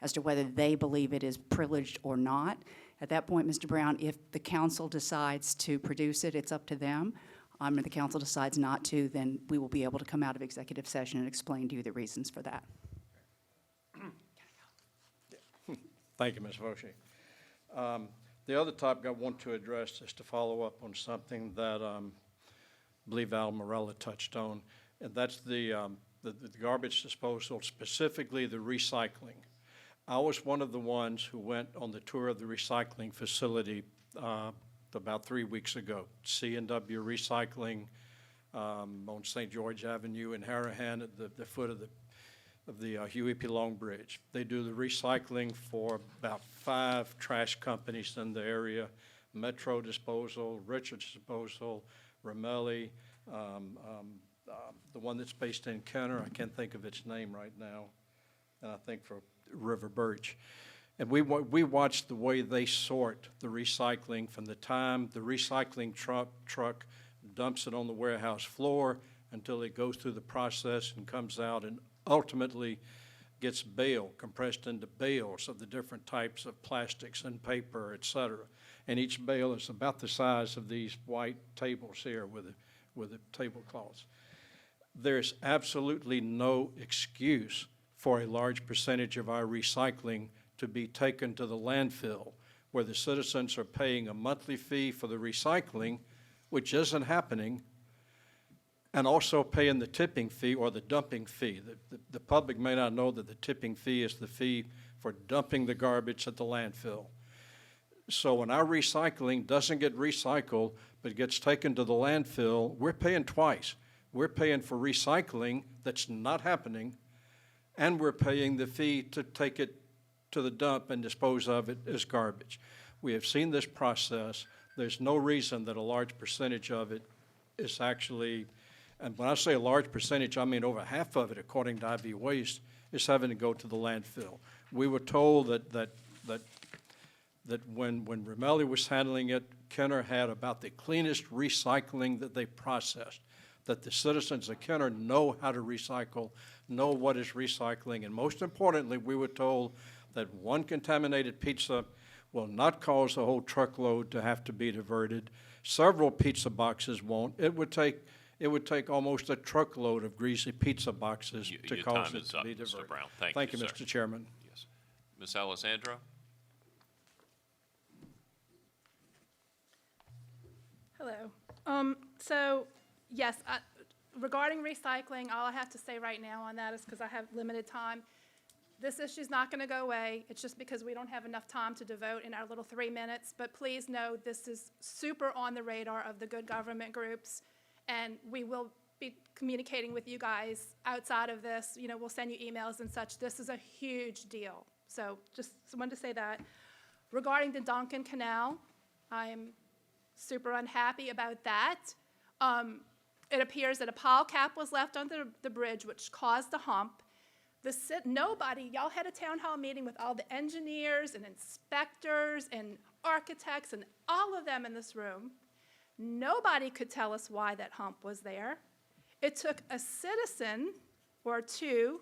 as to whether they believe it is privileged or not. At that point, Mr. Brown, if the council decides to produce it, it's up to them. If the council decides not to, then we will be able to come out of executive session and explain to you the reasons for that. Thank you, Ms. Fauché. The other topic I want to address is to follow up on something that I believe Al Morella touched on, and that's the garbage disposal, specifically the recycling. I was one of the ones who went on the tour of the recycling facility about 3 weeks ago. C&W Recycling on St. George Avenue in Harahan at the foot of the Huey P. Long Bridge. They do the recycling for about 5 trash companies in the area: Metro Disposal, Richards Disposal, Ramelli, the one that's based in Kenner. I can't think of its name right now, and I think for River Birch. And we watched the way they sort the recycling from the time the recycling truck dumps it on the warehouse floor until it goes through the process and comes out and ultimately gets bale, compressed into bales of the different types of plastics and paper, et cetera. And each bale is about the size of these white tables here with the tablecloths. There's absolutely no excuse for a large percentage of our recycling to be taken to the landfill, where the citizens are paying a monthly fee for the recycling, which isn't happening, and also paying the tipping fee or the dumping fee. The public may not know that the tipping fee is the fee for dumping the garbage at the landfill. So when our recycling doesn't get recycled but gets taken to the landfill, we're paying twice. We're paying for recycling that's not happening, and we're paying the fee to take it to the dump and dispose of it as garbage. We have seen this process. There's no reason that a large percentage of it is actually, and when I say a large percentage, I mean over half of it, according to IV Waste, is having to go to the landfill. We were told that when Ramelli was handling it, Kenner had about the cleanest recycling that they processed, that the citizens of Kenner know how to recycle, know what is recycling, and most importantly, we were told that one contaminated pizza will not cause a whole truckload to have to be diverted. Several pizza boxes won't. It would take almost a truckload of greasy pizza boxes to Your cause time it is to up, be Mr. diverted. Brown. Thank Thank you, you, sir. Mr. Chairman. Yes. Ms. Alessandro? Hello. So, yes, regarding recycling, all I have to say right now on that is because I have limited time. This issue's not going to go away. It's just because we don't have enough time to devote in our little 3 minutes. But please know this is super on the radar of the good government groups, and we will be communicating with you guys outside of this. You know, we'll send you emails and such. This is a huge deal. So just wanted to say that. Regarding the Duncan Canal, I'm super unhappy about that. It appears that a pile cap was left on the bridge, which caused the hump. Nobody, y'all had a town hall meeting with all the engineers and inspectors and architects and all of them in this room. Nobody could tell us why that hump was there. It took a citizen or two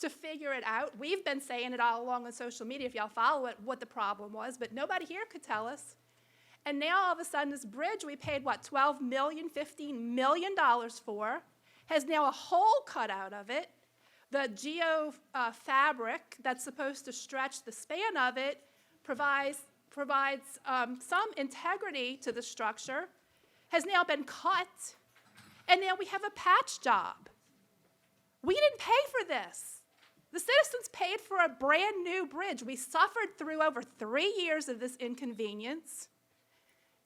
to figure it out. We've been saying it all along on social media, if y'all follow it, what the problem was, but nobody here could tell us. And now all of a sudden this bridge we paid, what, $12 million, $15 million for, has now a hole cut out of it. The fabric that's supposed to stretch the span of it provides some integrity to the structure, has now been cut, and now we have a patch job. We didn't pay for this. The citizens paid for a brand new bridge. We suffered through over 3 years of this inconvenience.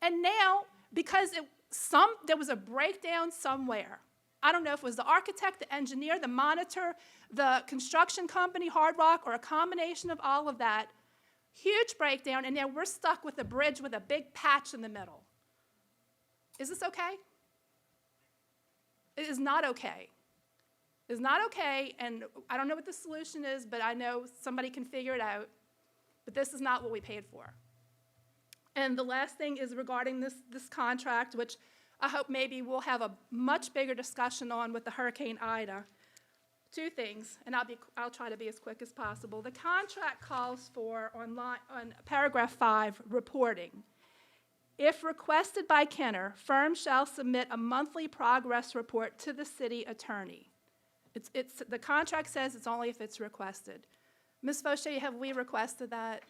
And now, because there was a breakdown somewhere, I don't know if it was the architect, the engineer, the monitor, the construction company, Hard Rock, or a combination of all of that, huge breakdown, and now we're stuck with a bridge with a big patch in the middle. Is this okay? It is not okay. It is not okay, and I don't know what the solution is, but I know somebody can figure it out. But this is not what we paid for. And the last thing is regarding this contract, which I hope maybe we'll have a much bigger discussion on with the Hurricane Ida. Two things, and I'll try to be as quick as possible. The contract calls for on paragraph 5, reporting. If requested by Kenner, firm shall submit a monthly progress report to the city attorney. The contract says it's only if it's requested. Ms. Fauché, have we requested that?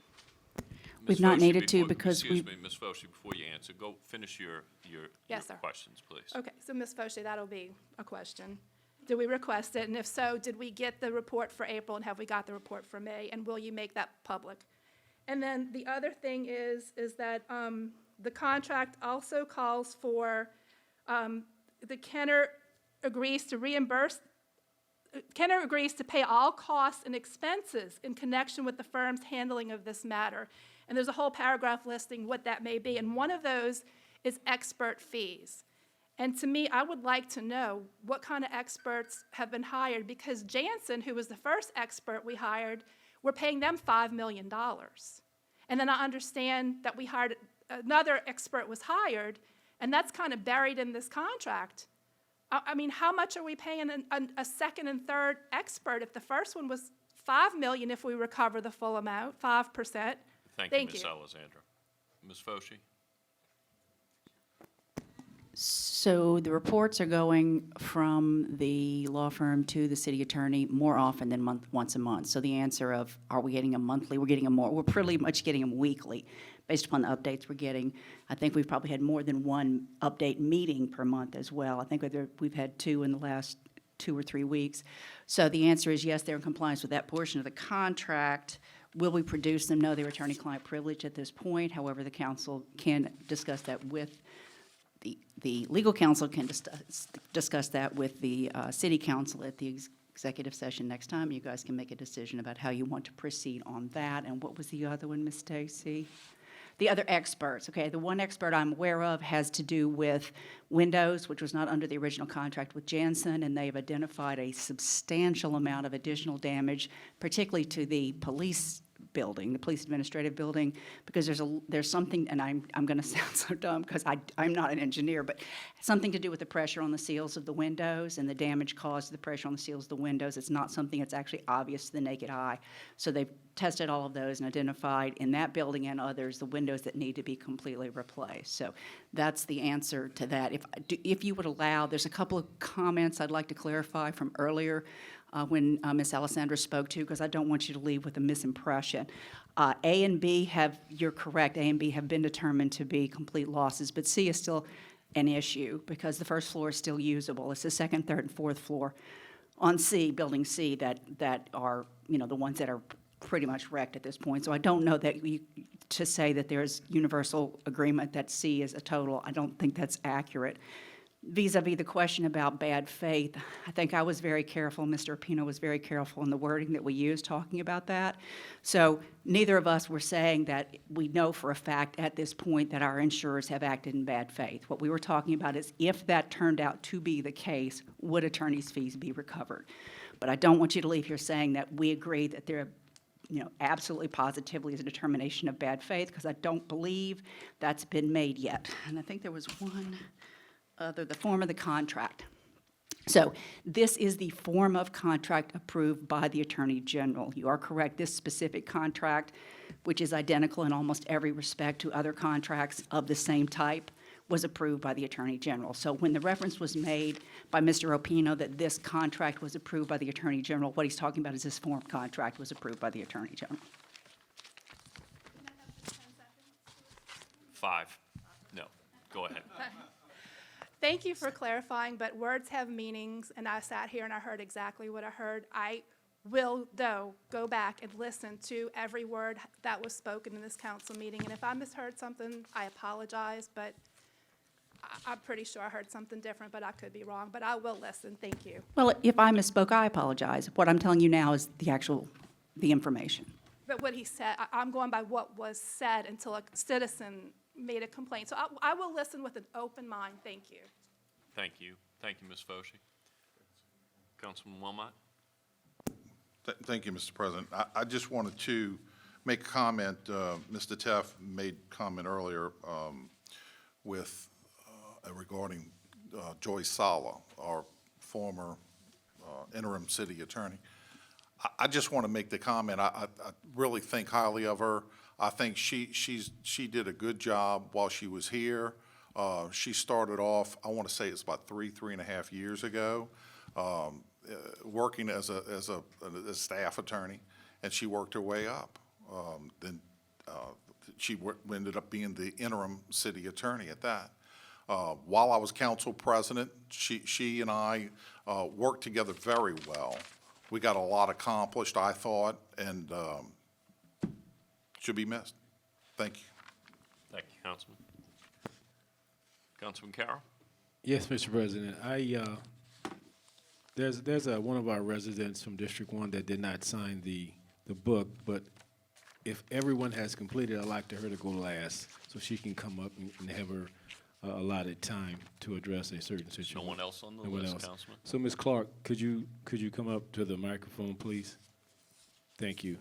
We've Ms. not Fauché, needed to before- because Excuse me, Ms. Fauché, before you answer, go finish your Yes, sir. questions, please. Okay, so Ms. Fauché, that'll be a question. Did we request it? And if so, did we get the report for April, and have we got the report for May? And will you make that public? And then the other thing is that the contract also calls for the Kenner agrees to reimburse. Kenner agrees to pay all costs and expenses in connection with the firm's handling of this matter. And there's a whole paragraph listing what that may be. And one of those is expert fees. And to me, I would like to know what kind of experts have been hired, because Jansen, who was the first expert we hired, we're paying them $5 million. And then I understand that we hired, another expert was hired, and that's kind of buried in this contract. I mean, how much are we paying a second and third expert if the first one was $5 million if we recover the full amount, 5%? Thank you, Ms. Alessandro. Ms. Fauché? So the reports are going from the law firm to the city attorney more often than once a month. So the answer of, are we getting them monthly? We're pretty much getting them weekly based upon the updates we're getting. I think we've probably had more than one update meeting per month as well. I think we've had 2 in the last 2 or 3 weeks. So the answer is yes, they're in compliance with that portion of the contract. Will we produce them? No, they're attorney-client privilege at this point. However, the council can discuss that with the legal counsel can discuss that with the city council at the executive session next time. You guys can make a decision about how you want to proceed on that. And what was the other one, Ms. Stacy? The other experts, okay, the one expert I'm aware of has to do with windows, which was not under the original contract with Janssen, and they've identified a substantial amount of additional damage, particularly to the police building, the police administrative building, because there's something, and I'm going to sound so dumb because I'm not an engineer, but something to do with the pressure on the seals of the windows and the damage caused to the pressure on the seals of the windows. It's not something that's actually obvious to the naked eye. So they've tested all of those and identified in that building and others the windows that need to be completely replaced. So that's the answer to that. If you would allow, there's a couple of comments I'd like to clarify from earlier when Ms. Alessandra spoke to, because I don't want you to leave with a misimpression. A and B you're correct, A and B have been determined to be complete losses, but C is still an issue because the first floor is still usable. It's the second, third, and fourth floor on C, building C, that are, the ones that are pretty much wrecked at this point. So I don't know that to say that there's universal agreement that C is a total, I don't think that's accurate. Vis-a-vis the question about bad faith, I think I was very careful, Mr. Pino was very careful in the wording that we used talking about that. So neither of us were saying that we know for a fact at this point that our insurers have acted in bad faith. What we were talking about is if that turned out to be the case, would attorney's fees be recovered? But I don't want you to leave here saying that we agree that there absolutely positively is a determination of bad faith, because I don't believe that's been made yet. And I think there was one other, the form of the contract. So this is the form of contract approved by the Attorney General. You are correct, this specific contract, which is identical in almost every respect to other contracts of the same type, was approved by the Attorney General. So when the reference was made by Mr. Opino that this contract was approved by the Attorney General, what he's talking about is this form contract was approved by the Attorney General. 5. No, go ahead. Thank you for clarifying, but words have meanings, and I sat here and I heard exactly what I heard. I will, though, go back and listen to every word that was spoken in this council meeting, and if I misheard something, I apologize, but I'm pretty sure I heard something different, but I could be wrong, but I will listen. Thank you. Well, if I misspoke, I apologize. What I'm telling you now is the information. But what he said, I'm going by what was said until a citizen made a complaint. So I will listen with an open mind. Thank you. Thank you. Thank you, Ms. Foshee. Councilman Wilmot? Thank you, Mr. President. I just wanted to make a comment. Mr. Teff made comment earlier regarding Joyce Sala, our former interim city attorney. I just want to make the comment. I really think highly of her. I think she did a good job while she was here. She started off, I want to say it's about 3.5 years ago, working as a staff attorney, and she worked her way up. Then she ended up being the interim city attorney at that. While I was council president, she and I worked together very well. We got a lot accomplished, I thought, and should be missed. Thank you. Thank you, Councilman. Councilman Carroll? Yes, Mr. President. There's one of our residents from District 1 that did not sign the book, but if everyone has completed, I'd like her to go last so she can come up and have her allotted time to address a certain situation. No one else on the No one list, else. Councilman? So, Ms. Clark, could you come up to the microphone, please? Thank you.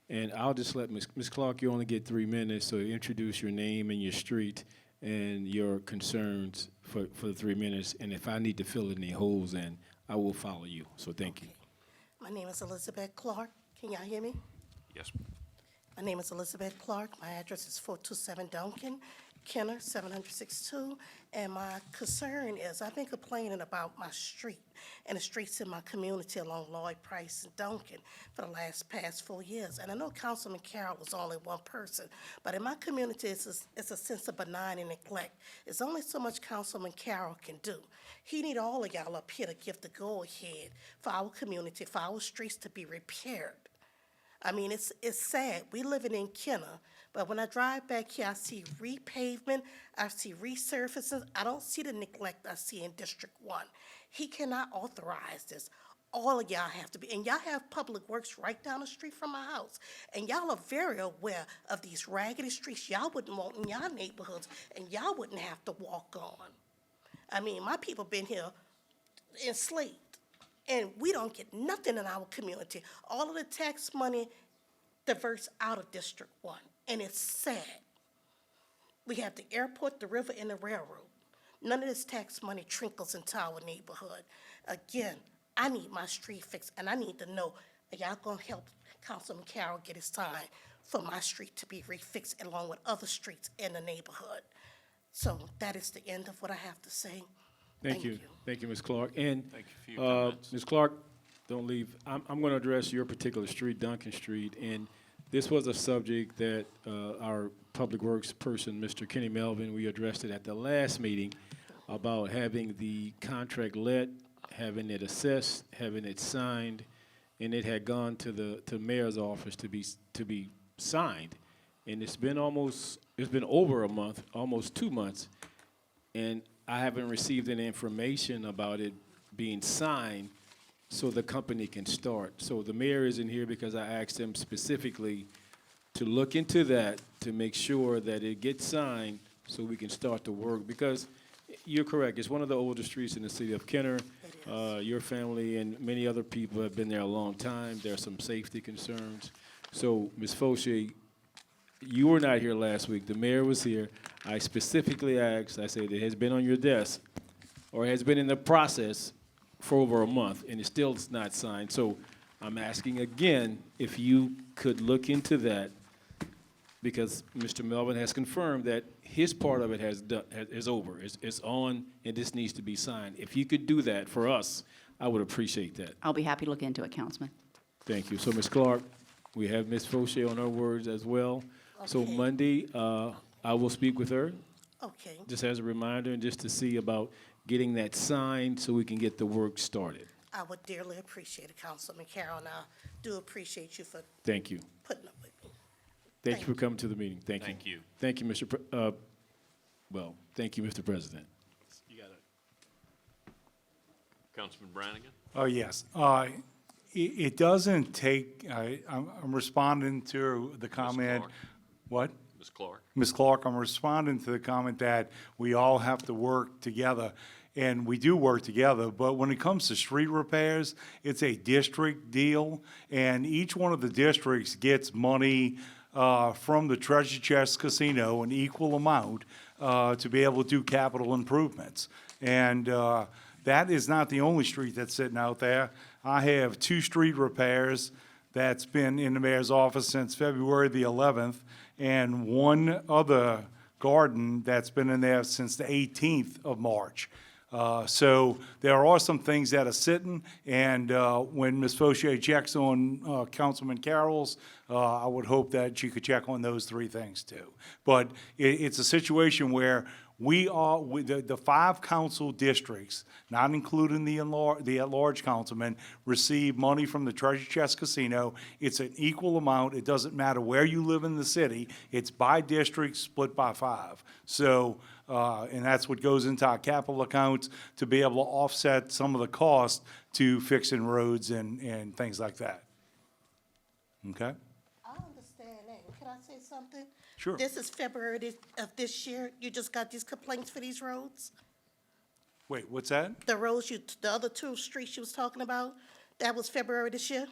And I'll just let Ms. Clark, you only get 3 minutes, so introduce your name and your street and your concerns for the 3 minutes. And if I need to fill any holes in, I will follow you. So thank you. My name is Elizabeth Clark. Can y'all hear me? Yes. My name is Elizabeth Clark. My address is 427 Duncan, Kenner, 762. And my concern is I've been complaining about my street and the streets in my community along Lloyd Price and Duncan for the past 4 years. And I know Councilman Carroll was only one person, but in my community, it's a sense of benign and neglect. It's only so much Councilman Carroll can do. He need all of y'all up here to give the go-ahead for our community, for our streets to be repaired. I mean, it's sad. We living in Kenner, but when I drive back here, I see repavement, I see resurfacing. I don't see the neglect I see in District 1. He cannot authorize this. All of y'all have to be, and y'all have public works right down the street from my house. And y'all are very aware of these raggedy streets y'all wouldn't want in y'all neighborhoods, and y'all wouldn't have to walk on. I mean, my people been here enslaved, and we don't get nothing in our community. All of the tax money diverts out of District 1, and it's sad. We have the airport, the river, and the railroad. None of this tax money trickles into our neighborhood. Again, I need my street fixed, and I need to know, are y'all gonna help Councilman Carroll get his time for my street to be refixed along with other streets in the neighborhood? So that is the end of what I have to say. Thank you. Thank you, Ms. Clark. And, Thank you for your comments. Ms. Clark, don't leave. I'm going to address your particular street, Duncan Street, and this was a subject that our Public Works person, Mr. Kenny Melvin, we addressed it at the last meeting about having the contract let, having it assessed, having it signed, and it had gone to the mayor's office to be signed. And it's been over a month, almost 2 months, and I haven't received any information about it being signed so the company can start. So the mayor isn't here because I asked him specifically to look into that, to make sure that it gets signed so we can start the work. Because you're correct, it's one of the oldest streets in the city of Kenner. Your family and many other people have been there a long time. There are some safety concerns. So, Ms. Fauché, you were not here last week. The mayor was here. I specifically asked, I said, it has been on your desk or has been in the process for over a month, and it still is not signed. So I'm asking again if you could look into that, because Mr. Melvin has confirmed that his part of it is over. It's on, and this needs to be signed. If you could do that for us, I would appreciate that. I'll be happy to look into it, Councilman. Thank you. So, Ms. Clark, we have Ms. Fauché on her words as well. So Okay. Monday, I will speak with her, Okay, just as a reminder, and just to see about getting that signed so we can get the work started. I would dearly appreciate it, Councilman Carroll, and I do appreciate you for Thank you. putting up with me. Thank you for coming to the meeting. Thank you. Thank you. Thank you, thank you, Mr. President. You got it. Councilman Brannigan? Oh, yes. It doesn't take, I'm responding to the comment. Clark. What? Ms. Clark? Ms. Clark, I'm responding to the comment that we all have to work together, and we do work together, but when it comes to street repairs, it's a district deal, and each one of the districts gets money from the Treasure Chest Casino, an equal amount, to be able to do capital improvements. And that is not the only street that's sitting out there. I have 2 street repairs that's been in the mayor's office since February the 11th, and 1 other garden that's been in there since the 18th of March. So there are some things that are sitting, and when Ms. Fauché checks on Councilman Carroll's, I would hope that she could check on those 3 things too. But it's a situation where we are, the 5 council districts, not including the at-large councilman, receive money from the Treasure Chest Casino. It's an equal amount. It doesn't matter where you live in the city. It's by district, split by 5. So, and that's what goes into our capital accounts to be able to offset some of the cost to fixing roads and things like that. Okay? I understand that. Can I say something? Sure. This is February of this year. You just got these complaints for these roads? Wait, what's that? The roads the other 2 streets you was talking about, that was February this year?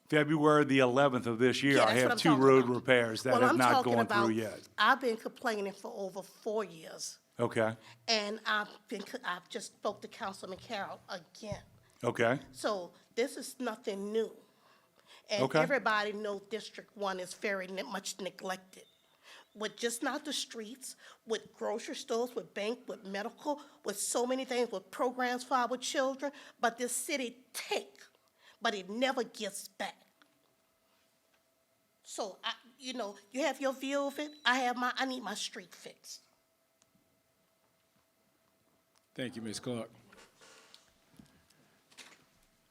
February the 11th of this year, Yeah, I that's what have I'm 2 talking road about. repairs that Well, have I'm not talking gone about- through yet. I've been complaining for over 4 years, Okay, and I've just spoke to Councilman Carroll again. okay, So this is nothing new. And Okay. everybody knows District 1 is very much neglected. With just not the streets, with grocery stores, with bank, with medical, with so many things, with programs for our children, but this city take, but it never gets back. So, you have your view of it, I need my street fixed. Thank you, Ms. Clark.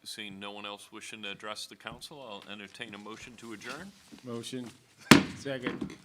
Seeing no one else wishing to address the council, I'll entertain a motion to adjourn. Motion. Second.